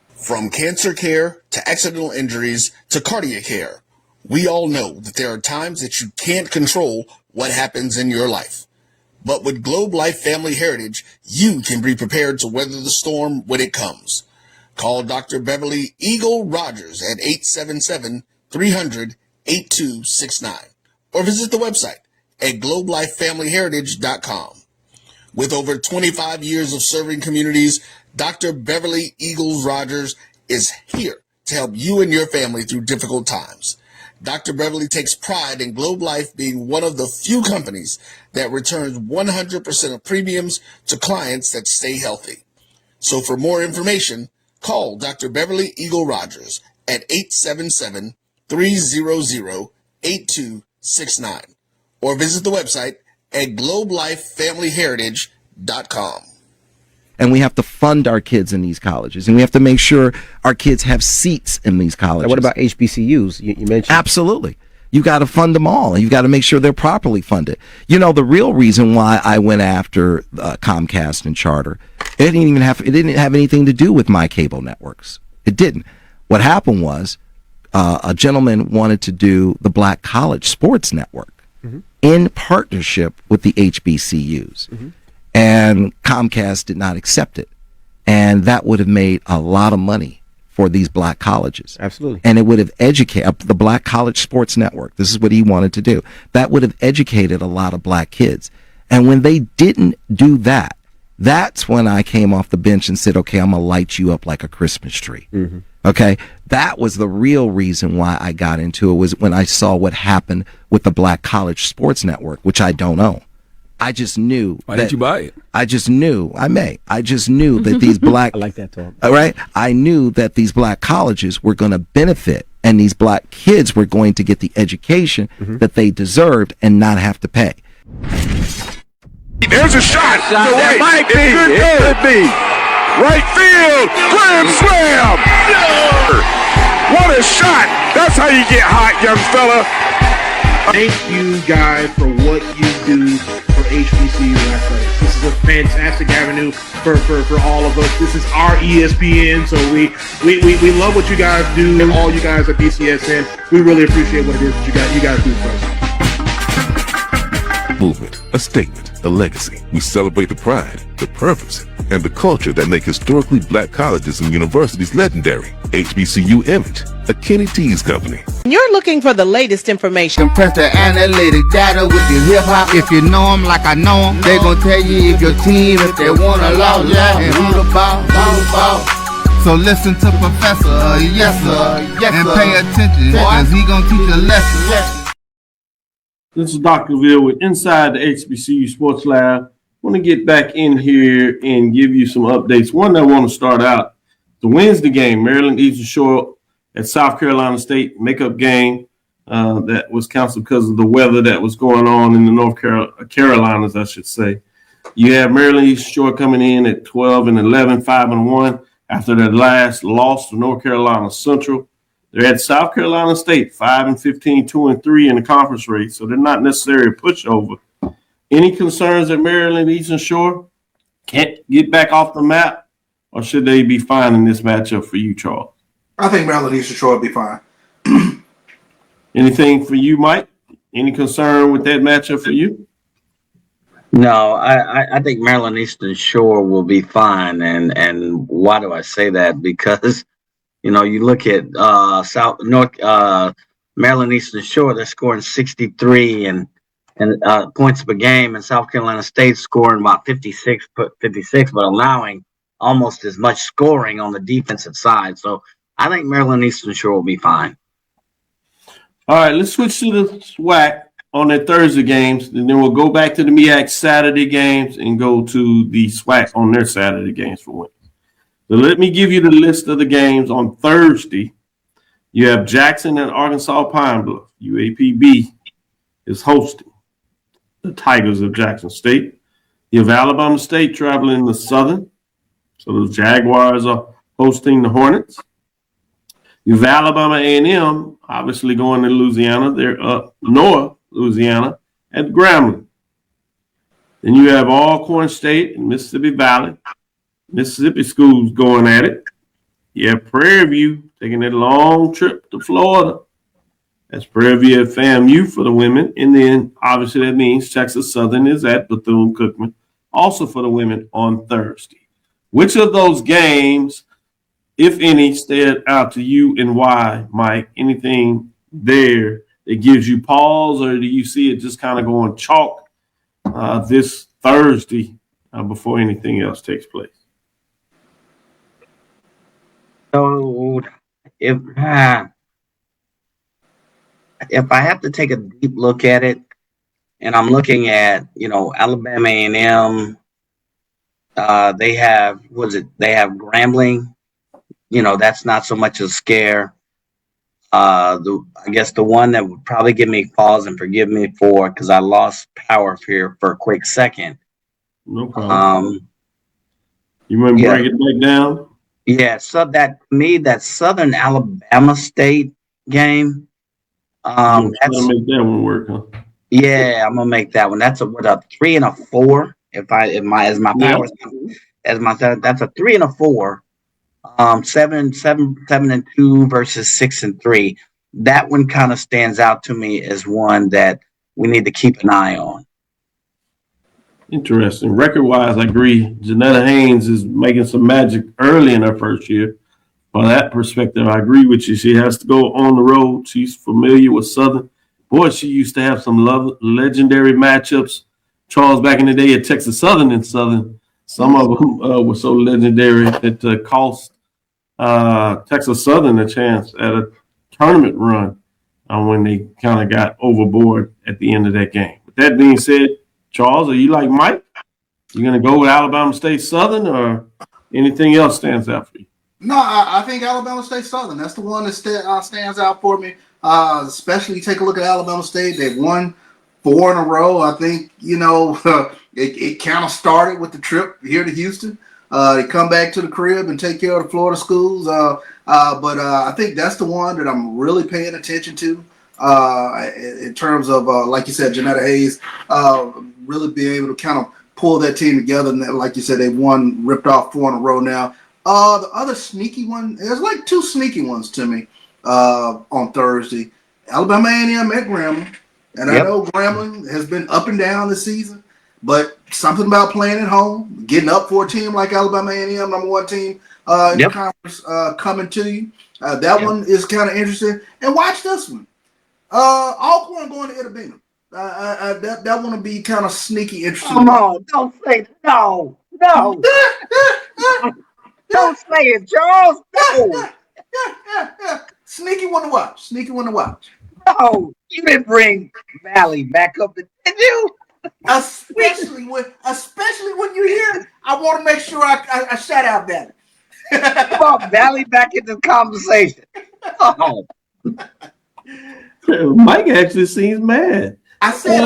From cancer care to accidental injuries to cardiac care, we all know that there are times that you can't control what happens in your life. But with Globe Life Family Heritage, you can be prepared to weather the storm when it comes. Call Dr. Beverly Eagle Rogers at 877-300-8269 or visit the website at globelifefamilyheritage.com. With over 25 years of serving communities, Dr. Beverly Eagles Rogers is here to help you and your family through difficult times. Dr. Beverly takes pride in Globe Life being one of the few companies that returns 100% of premiums to clients that stay healthy. So for more information, call Dr. Beverly Eagle Rogers at 877-300-8269 or visit the website at globelifefamilyheritage.com.
And we have to fund our kids in these colleges, and we have to make sure our kids have seats in these colleges.
Now, what about HBCUs? You mentioned.
Absolutely. You got to fund them all, and you got to make sure they're properly funded. You know, the real reason why I went after Comcast and Charter, it didn't have anything to do with my cable networks. It didn't. What happened was a gentleman wanted to do the Black College Sports Network in partnership with the HBCUs. And Comcast did not accept it. And that would have made a lot of money for these black colleges.
Absolutely.
And it would have educated the Black College Sports Network. This is what he wanted to do. That would have educated a lot of black kids. And when they didn't do that, that's when I came off the bench and said, okay, I'm going to light you up like a Christmas tree. Okay. That was the real reason why I got into it, was when I saw what happened with the Black College Sports Network, which I don't own. I just knew.
Why didn't you buy it?
I just knew. I just knew that these black.
I like that talk.
All right. I knew that these black colleges were going to benefit, and these black kids were going to get the education that they deserved and not have to pay.
There's a shot. It might be. It could be. Right field. Grand slam. What a shot. That's how you get hot, young fella.
Thank you guys for what you do for HBCU athletics. This is a fantastic avenue for all of us. This is our ESPN, so we love what you guys do, and all you guys at BCSN. We really appreciate what it is that you guys do for us.
Movement, a statement, a legacy. We celebrate the pride, the purpose, and the culture that make historically black colleges and universities legendary. HBCU Image, a Kenny T's company.
You're looking for the latest information.
Compress the analytic data with your hip-hop. If you know them like I know them, they gon' tell you if your team, if they want to lose, and who the ball. So listen to Professor, yes sir, and pay attention, cause he gon' teach a lesson.
This is Dr. Cavil with Inside the HBCU Sports Lab. I want to get back in here and give you some updates. One, I want to start out the Wednesday game, Maryland Eastern Shore at South Carolina State, makeup game that was canceled because of the weather that was going on in the North Carolinas, I should say. You have Maryland Eastern Shore coming in at 12-11, 5-1 after their last loss to North Carolina Central. They're at South Carolina State, 5-15, 2-3 in the conference race, so they're not necessarily a pushover. Any concerns at Maryland Eastern Shore? Can't get back off the map? or should they be fine in this matchup for you, Charles?
I think Maryland Eastern Shore will be fine.
Anything for you, Mike? Any concern with that matchup for you?
No, I think Maryland Eastern Shore will be fine. And why do I say that? Because, you look at Maryland Eastern Shore, they're scoring 63 and points per game, and South Carolina State scoring about 56, but allowing almost as much scoring on the defensive side. So I think Maryland Eastern Shore will be fine.
All right, let's switch to the SWAC on their Thursday games, and then we'll go back to the MEAC Saturday games and go to the SWAC on their Saturday games for women. So let me give you the list of the games on Thursday. You have Jackson and Arkansas Pine Bluff. UAPB is hosting the Tigers of Jackson State. You have Alabama State traveling to Southern. So the Jaguars are hosting the Hornets. You have Alabama A&M, obviously going to Louisiana. They're up north, Louisiana, at Grambling. Then you have Alcorn State and Mississippi Valley. Mississippi schools going at it. You have Prairie View taking that long trip to Florida. That's Prairie View at FAMU for the women. And then, obviously, that means Texas Southern is at Bethune-Cookman, also for the women on Thursday. Which of those games, if any, stand out to you and why, Mike? Anything there that gives you pause, or do you see it just kind of going chalk this Thursday before anything else takes place?
So if I have to take a deep look at it, and I'm looking at, Alabama A&M, they have Grambling. That's not so much a scare. I guess the one that would probably give me pause, and forgive me for, because I lost power here for a quick second.
No problem. You want to break it back down?
Yeah, so that Southern Alabama State game.
That's gonna make that one work, huh?
Yeah, I'm gonna make that one. That's a 3 and a 4. That's a 3 and a 4. 7-2 versus 6-3. That one kind of stands out to me as one that we need to keep an eye on.
Interesting. Record-wise, I agree. Janetta Haynes is making some magic early in her first year. From that perspective, I agree with you. She has to go on the road. She's familiar with Southern. Boy, she used to have some legendary matchups. Charles, back in the day at Texas Southern and Southern, some of them were so legendary that cost Texas Southern a chance at a tournament run when they kind of got overboard at the end of that game. With that being said, Charles, are you like Mike? You going to go with Alabama State Southern, or anything else stands out for you?
No, I think Alabama State Southern. That's the one that stands out for me. Especially take a look at Alabama State. They've won 4 in a row. I think, it kind of started with the trip here to Houston. They come back to the crib and take care of the Florida schools. But I think that's the one that I'm really paying attention to in terms of, like you said, Janetta Hayes really being able to kind of pull that team together. And like you said, they've ripped off 4 in a row now. The other sneaky one, there's like 2 sneaky ones to me on Thursday. Alabama A&M at Grambling. And I know Grambling has been up and down this season, but something about playing at home, getting up for a team like Alabama A&M, number 1 team in the conference, coming to you. That one is kind of interesting. And watch this one. Alcorn going to Itabena. That one will be kind of sneaky interesting.
Come on, don't say it. No. Don't say it, Charles. No.
Sneaky one to watch.
No, you didn't bring Valley back up, did you?
Especially when you're here, I want to make sure I shout out Valley.
Come on, Valley back in the conversation. Oh.
Mike actually seems mad.
I said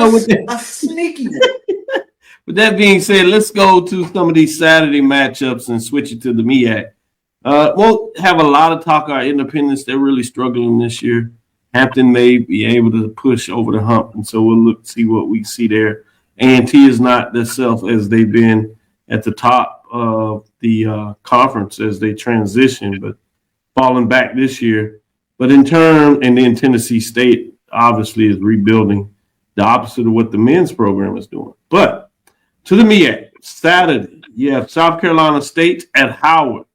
a sneaky one.
With that being said, let's go to some of these Saturday matchups and switch it to the MEAC. We'll have a lot of talk. Our independents, they're really struggling this year. Hampton may be able to push over the hump, and so we'll see what we see there. A&T is not the self as they've been at the top of the conference as they transition, but falling back this year. But and then Tennessee State obviously is rebuilding, the opposite of what the men's program is doing. But to the MEAC, Saturday, you have South Carolina State at Howard.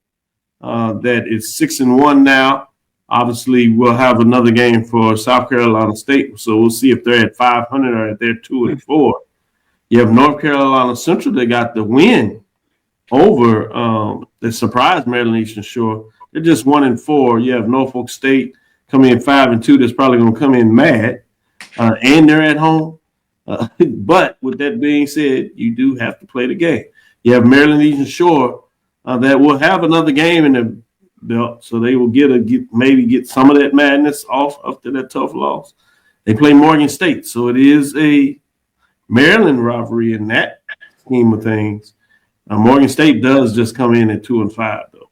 That is 6-1 now. Obviously, we'll have another game for South Carolina State, so we'll see if they're at 500 or if they're 2-4. You have North Carolina Central. They got the win over the surprise Maryland Eastern Shore. They're just 1-4. You have Norfolk State coming in 5-2. That's probably going to come in mad, and they're at home. But with that being said, you do have to play the game. You have Maryland Eastern Shore that will have another game in the belt, so they will maybe get some of that madness off after that tough loss. They play Morgan State, so it is a Maryland rivalry in that scheme of things. Morgan State does just come in at 2-5, though.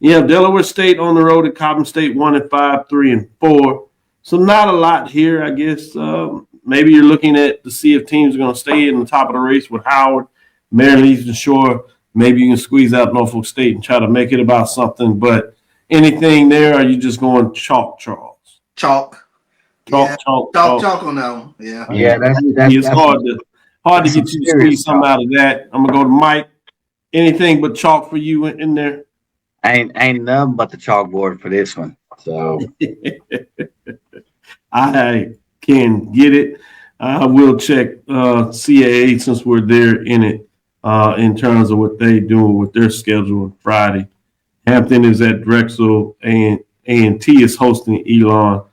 You have Delaware State on the road at Coppin State, 1-5, 3-4. So not a lot here, I guess. Maybe you're looking at to see if teams are going to stay in the top of the race with Howard, Maryland Eastern Shore. Maybe you can squeeze out Norfolk State and try to make it about something. But anything there, or are you just going chalk, Charles?
Chalk.
Chalk
on that one. Yeah.
Yeah,
it's hard to get you to squeeze something out of that. I'm gonna go to Mike. Anything but chalk for you in there?
Ain't nothing but the chalkboard for this one. So
I can get it. I will check CAA since we're there in it in terms of what they do with their schedule on Friday. Hampton is at Drexel, and A&T is hosting Elon.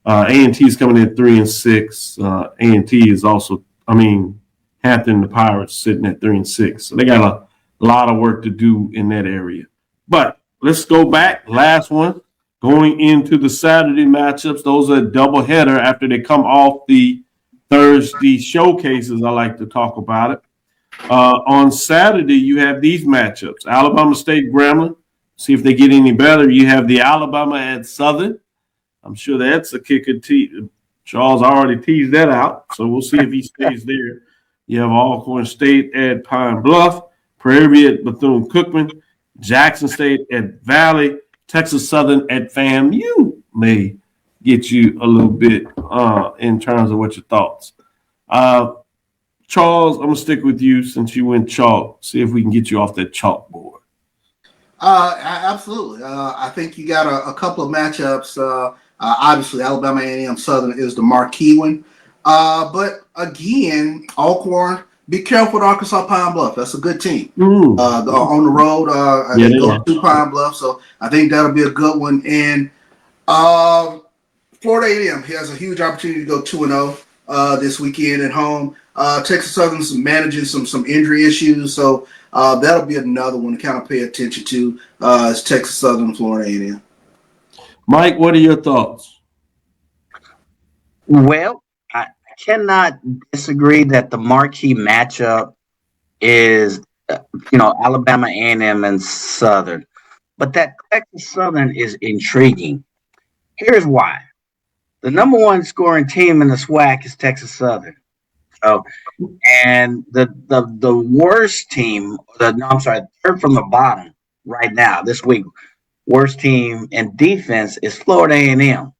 A&T is coming in 3-6. A&T is also, Hampton, the Pirates, sitting at 3-6. So they got a lot of work to do in that area. But let's go back. Last one, going into the Saturday matchups. Those are a doubleheader after they come off the Thursday showcases. I like to talk about it. On Saturday, you have these matchups. Alabama State Grambling. See if they get any better. You have the Alabama at Southern. I'm sure that's a kicker. Charles already teased that out, so we'll see if he stays there. You have Alcorn State at Pine Bluff, Prairie at Bethune-Cookman, Jackson State at Valley, Texas Southern at FAMU may get you a little bit in terms of what your thoughts. Charles, I'm going to stick with you since you went chalk. See if we can get you off that chalkboard.
Absolutely. I think you got a couple of matchups. Obviously, Alabama A&M Southern is the marquee one. But again, Alcorn, be careful with Arkansas Pine Bluff. That's a good team. On the road, they go to Pine Bluff. So I think that'll be a good one. And Florida A&M has a huge opportunity to go 2-0 this weekend at home. Texas Southern's managing some injury issues. So that'll be another one to kind of pay attention to is Texas Southern and Florida A&M.
Mike, what are your thoughts?
Well, I cannot disagree that the marquee matchup is, Alabama A&M and Southern. But that Texas Southern is intriguing. Here's why. The number one scoring team in the SWAC is Texas Southern. So, and the worst team, third from the bottom right now this week, worst team in defense is Florida A&M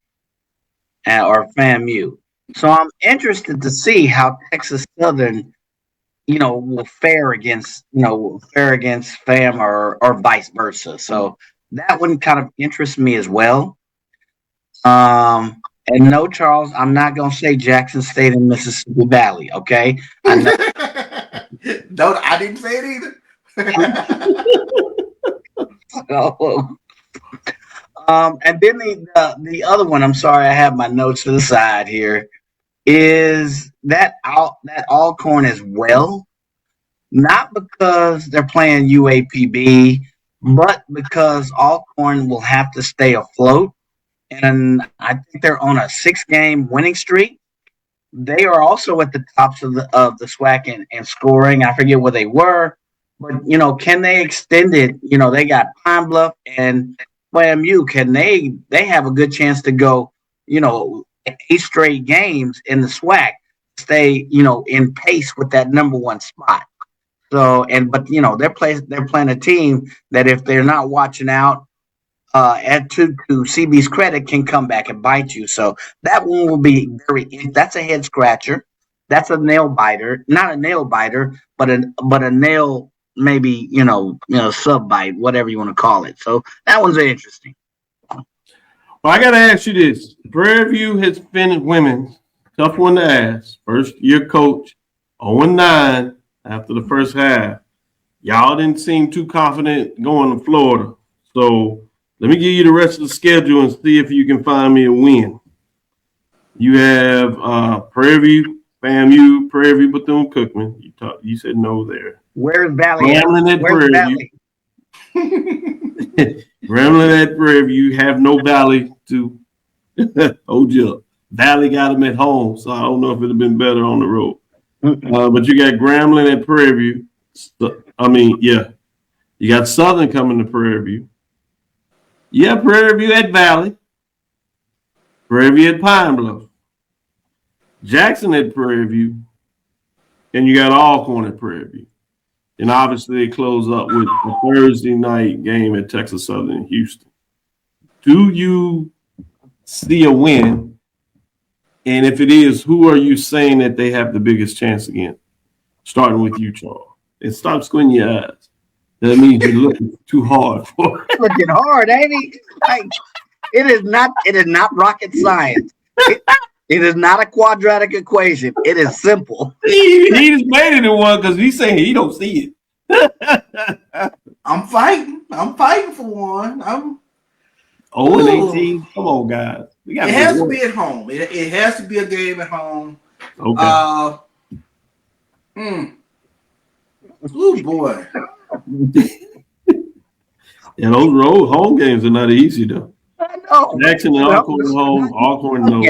or FAMU. So I'm interested to see how Texas Southern, will fare against FAM or vice versa. So that one kind of interests me as well. And no, Charles, I'm not going to say Jackson State and Mississippi Valley, okay?
No, I didn't say it either.
And then the other one, I'm sorry, I have my notes to the side here, is that Alcorn as well, not because they're playing UAPB, but because Alcorn will have to stay afloat. And I think they're on a 6-game winning streak. They are also at the tops of the SWAC in scoring. I forget where they were, but can they extend it? They got Pine Bluff and FAMU. Can they have a good chance to go, 8 straight games in the SWAC, stay, in pace with that number one spot. So, but they're playing a team that if they're not watching out, to CB's credit, can come back and bite you. So that one will be that's a head scratcher. That's a nail biter, not a nail biter, but a nail, maybe, sub bite, whatever you want to call it. So that one's interesting.
Well, I got to ask you this. Prairie View has finished women's. Tough one to ask. First year coach, 0-9 after the first half. Y'all didn't seem too confident going to Florida. So let me give you the rest of the schedule and see if you can find me a win. You have Prairie View, FAMU, Prairie View, Bethune-Cookman. You said no there.
Where's Valley?
Where's Valley? Grambling at Prairie View. You have no Valley to hold you up. Valley got them at home, so I don't know if it would have been better on the road. But you got Grambling at Prairie View. You got Southern coming to Prairie View. Yeah, Prairie View at Valley. Prairie View at Pine Bluff. Jackson at Prairie View. And you got Alcorn at Prairie View. And obviously they close up with a Thursday night game at Texas Southern in Houston. Do you see a win? And if it is, who are you saying that they have the biggest chance against? Starting with you, Charles. And stop squinting your eyes. That means you're looking too hard for it.
Looking hard, ain't he? Like, it is not rocket science. It is not a quadratic equation. It is simple.
He just made it in one because he's saying he don't see
it. I'm fighting for one. I'm
0-18. Come on, guys.
It has to be at home. It has to be a game at home.
Okay.
Oh boy.
Yeah, those road home games are not easy though.
I know.
Jackson and Alcorn home. Alcorn no.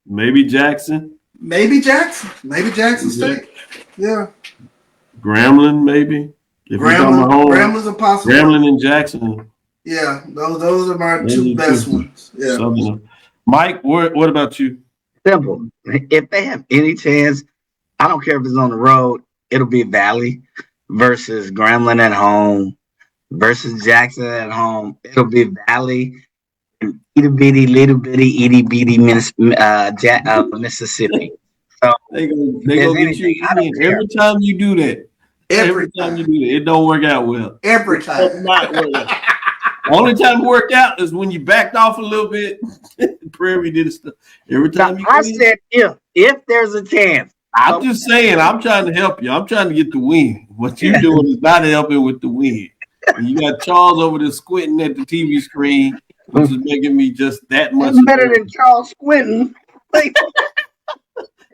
Maybe Jackson.
Maybe Jackson State. Yeah.
Grambling maybe.
Grambling's a possibility.
Grambling and Jackson.
Yeah, those are my two best ones. Yeah.
Southern. Mike, what about you?
Simple. If they have any chance, I don't care if it's on the road, it'll be Valley versus Grambling at home versus Jackson at home. It'll be Valley and little bitty Mississippi. So
they go get you every time you do that. Every time you do that, it don't work out well.
Every time.
Only time it worked out is when you backed off a little bit. Prairie did stuff. Every time you
said if there's a chance.
I'm just saying, I'm trying to help you. I'm trying to get the win. What you're doing is not helping with the win. And you got Charles over there squinting at the TV screen, which is making me just that much
better than Charles squinting.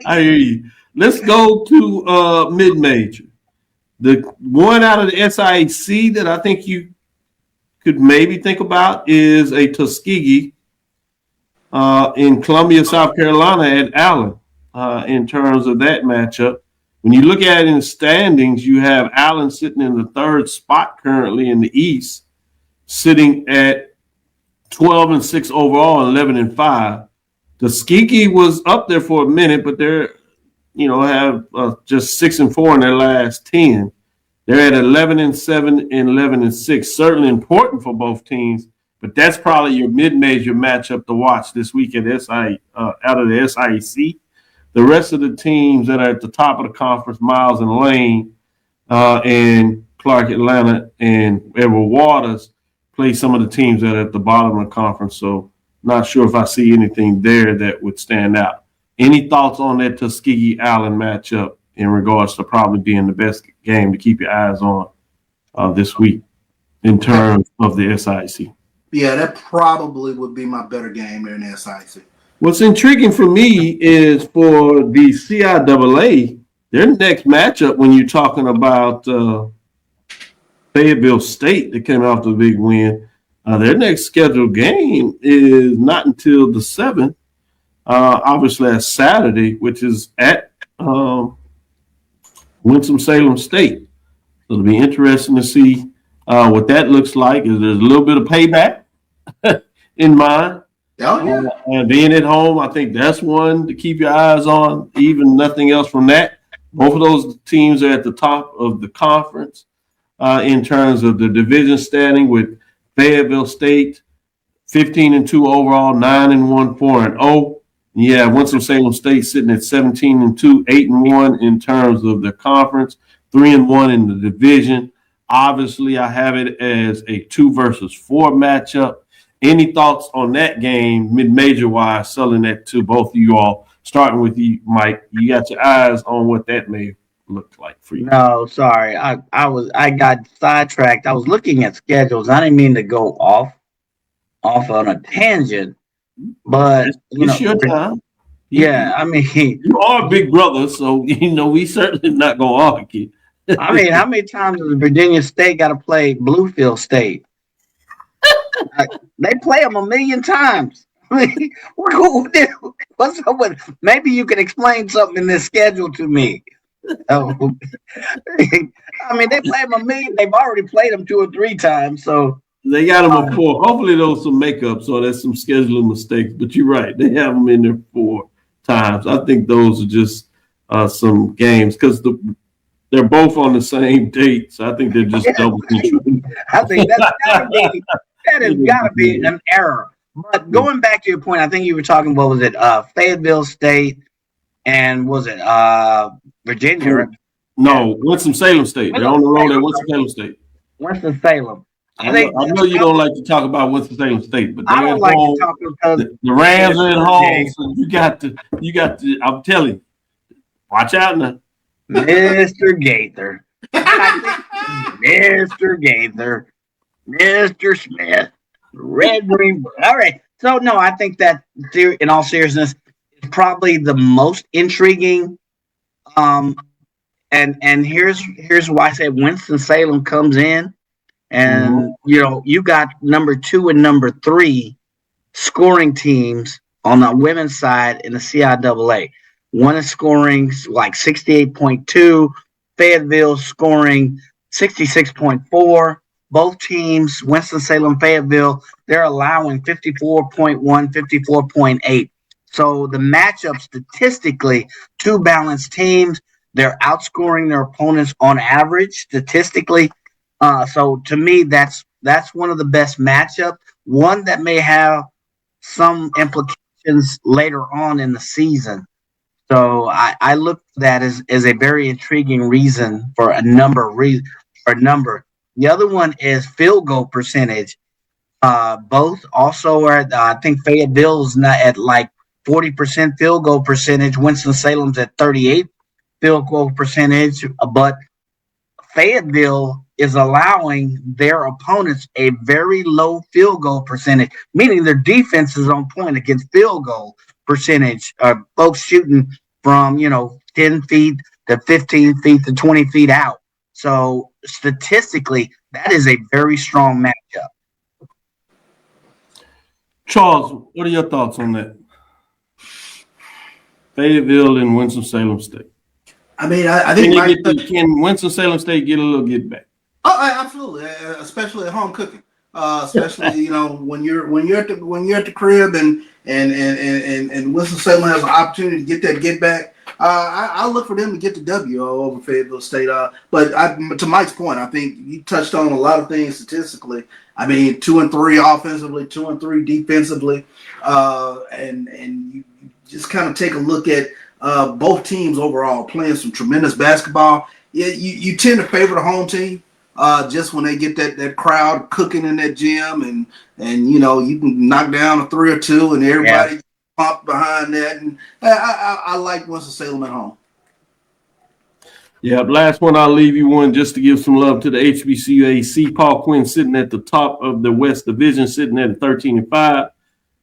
I hear you. Let's go to mid-major. The one out of the SIAC that I think you could maybe think about is a Tuskegee in Columbia, South Carolina at Allen in terms of that matchup. When you look at it in the standings, you have Allen sitting in the third spot currently in the East, sitting at 12-6 overall and 11-5. Tuskegee was up there for a minute, but they're have just 6-4 in their last 10. They're at 11-7 and 11-6. Certainly important for both teams, but that's probably your mid-major matchup to watch this week at out of the SIAC. The rest of the teams that are at the top of the conference, Miles and Lane, and Clark Atlanta and Edward Waters, play some of the teams that are at the bottom of the conference. So not sure if I see anything there that would stand out. Any thoughts on that Tuskegee Allen matchup in regards to probably being the best game to keep your eyes on this week in terms of the SIAC?
Yeah, that probably would be my better game in the SIAC.
What's intriguing for me is for the CIAA, their next matchup when you're talking about Fayetteville State that came off the big win, their next scheduled game is not until the 7th. Obviously, that's Saturday, which is at Winston-Salem State. So it'll be interesting to see what that looks like. Is there's a little bit of payback in mind.
Oh, yeah.
And being at home, I think that's one to keep your eyes on. Even nothing else from that. Both of those teams are at the top of the conference in terms of the division standing, with Fayetteville State 15-2 overall, 9-1, 4-0. Yeah, Winston-Salem State sitting at 17-2, 8-1 in terms of the conference, 3-1 in the division. Obviously, I have it as a 2 versus 4 matchup. Any thoughts on that game, mid-major wise, selling that to both of you all? Starting with you, Mike. You got your eyes on what that may look like for you.
No, sorry. I got sidetracked. I was looking at schedules. I didn't mean to go off on a tangent, but
it's your time.
Yeah, I mean,
you are a big brother, so we certainly not gonna argue.
I mean, how many times does Virginia State got to play Bluefield State? They play them a million times. What's up with? Maybe you can explain something in this schedule to me. I mean, they play them a million. They've already played them 2 or 3 times, so
they got them a 4. Hopefully, those some makeup, so there's some scheduling mistakes. But you're right, they have them in there 4 times. I think those are just some games because they're both on the same date, so I think they're just double featured.
I think that has got to be an error. But going back to your point, I think you were talking, what was it, Fayetteville State, and was it Virginia? Right?
No, Winston-Salem State. They're on the road at Winston-Salem State.
Winston-Salem.
I know you don't like to talk about Winston-Salem State, but
I don't like to talk because
the Rams are at home, so you got to. I'm telling you, watch out now.
Mr. Gaither. Mr. Gaither. Mr. Smith. Red, green. All right. So, no, I think that, in all seriousness, is probably the most intriguing. And here's why I say Winston-Salem comes in. And, you got number 2 and number 3 scoring teams on the women's side in the CIAA. One is scoring like 68.2, Fayetteville scoring 66.4. Both teams, Winston-Salem, Fayetteville, they're allowing 54.1, 54.8. So the matchup statistically, 2 balanced teams, they're outscoring their opponents on average statistically. So to me, that's one of the best matchups. One that may have some implications later on in the season. So I look at that as a very intriguing reason for a number. The other one is field goal percentage. Both also are, I think Fayetteville's not at like 40% field goal percentage. Winston-Salem's at 38 field goal percentage. But Fayetteville is allowing their opponents a very low field goal percentage, meaning their defense is on point against field goal percentage. Folks shooting from 10 feet to 15 feet to 20 feet out. So statistically, that is a very strong matchup.
Charles, what are your thoughts on that? Fayetteville and Winston-Salem State.
I mean, I think
can Winston-Salem State get a little get back?
Oh, absolutely, especially at home cooking. Especially when you're at the crib and Winston-Salem has an opportunity to get that get back. I look for them to get the W over Fayetteville State. But to Mike's point, I think you touched on a lot of things statistically. I mean, 2 and 3 offensively, 2 and 3 defensively, and you just kind of take a look at both teams overall playing some tremendous basketball. Yeah, you tend to favor the home team. Just when they get that crowd cooking in that gym, and you can knock down a 3 or 2, and everybody pumped behind that. And I like Winston-Salem at home.
Yeah, last one I'll leave you one just to give some love to the HBCUAC. Paul Quinn sitting at the top of the West Division, sitting at 13-5.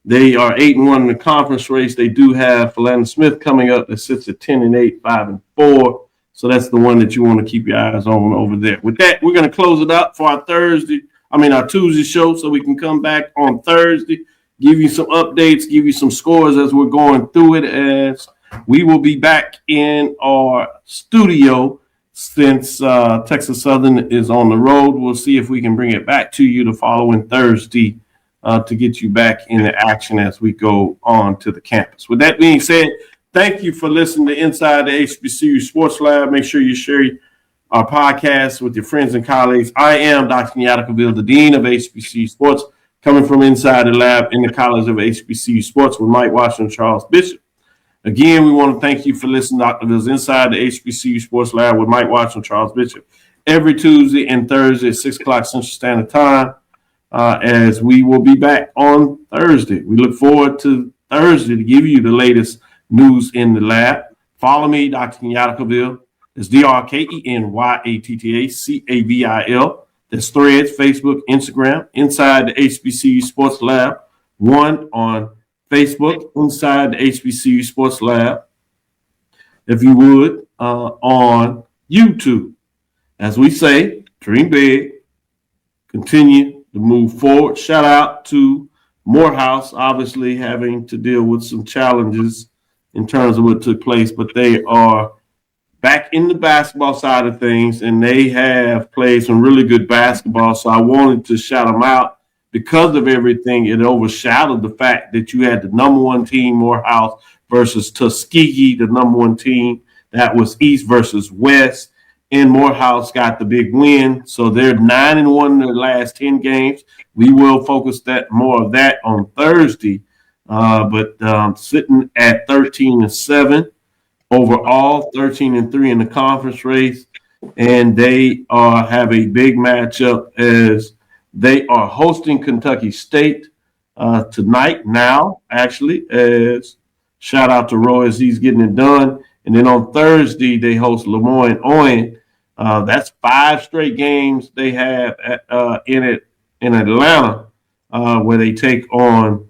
They are 8-1 in the conference race. They do have Philander Smith coming up that sits at 10-8, 5-4. So that's the one that you want to keep your eyes on over there. With that, we're going to close it out for our Tuesday show, so we can come back on Thursday, give you some updates, give you some scores as we're going through it, as we will be back in our studio since Texas Southern is on the road. We'll see if we can bring it back to you the following Thursday to get you back in the action as we go on to the campus. With that being said, Thank you for listening to Inside the HBCU Sports Lab. Make sure you share our podcast with your friends and colleagues. I am Dr. Kenyatta, the Dean of HBCU Sports, coming from inside the lab in the College of HBCU Sports with Mike Washington, Charles Bishop. Again, we want to thank you for listening to Dr. Bill's Inside the HBCU Sports Lab with Mike Washington, Charles Bishop, every Tuesday and Thursday at 6 o'clock Central Standard Time, as we will be back on Thursday. We look forward to Thursday to give you the latest news in the lab. Follow me, Dr. Kenyatta Cavil. It's DrKenyattaCavil. That's Threads, Facebook, Instagram, Inside the HBCU Sports Lab. One on Facebook, Inside the HBCU Sports Lab. If you would, on YouTube. As we say, dream big, continue to move forward. Shout out to Morehouse, obviously having to deal with some challenges in terms of what took place, but they are back in the basketball side of things, and they have played some really good basketball. So I wanted to shout them out. Because of everything, it overshadowed the fact that you had the number one team, Morehouse, versus Tuskegee, the number one team. That was East versus West, and Morehouse got the big win. So they're 9-1 in their last 10 games. We will focus more of that on Thursday, but sitting at 13-7 overall, 13-3 in the conference race, and they have a big matchup as they are hosting Kentucky State tonight now, actually, as shout out to Roy as he's getting it done. And then on Thursday, they host Lemoyne-Owen. That's 5 straight games they have in Atlanta, where they take on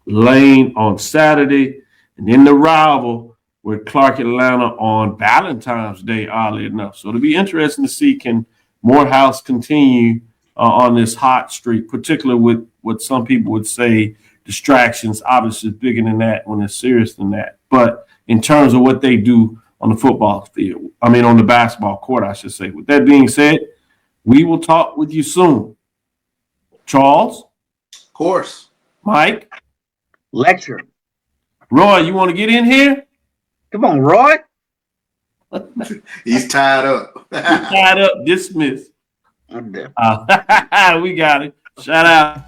Lane on Saturday. And then the rival with Clark Atlanta on Valentine's Day, oddly enough. So it'll be interesting to see, can Morehouse continue on this hot streak, particularly with what some people would say distractions. Obviously bigger than that when it's serious than that. But in terms of what they do on the football field, on the basketball court, I should say. With that being said, we will talk with you soon. Charles?
Of course.
Mike?
Lecture.
Roy, you want to get in here?
Come on, Roy.
He's tied up.
Dismissed.
I'm dead.
We got it. Shout out.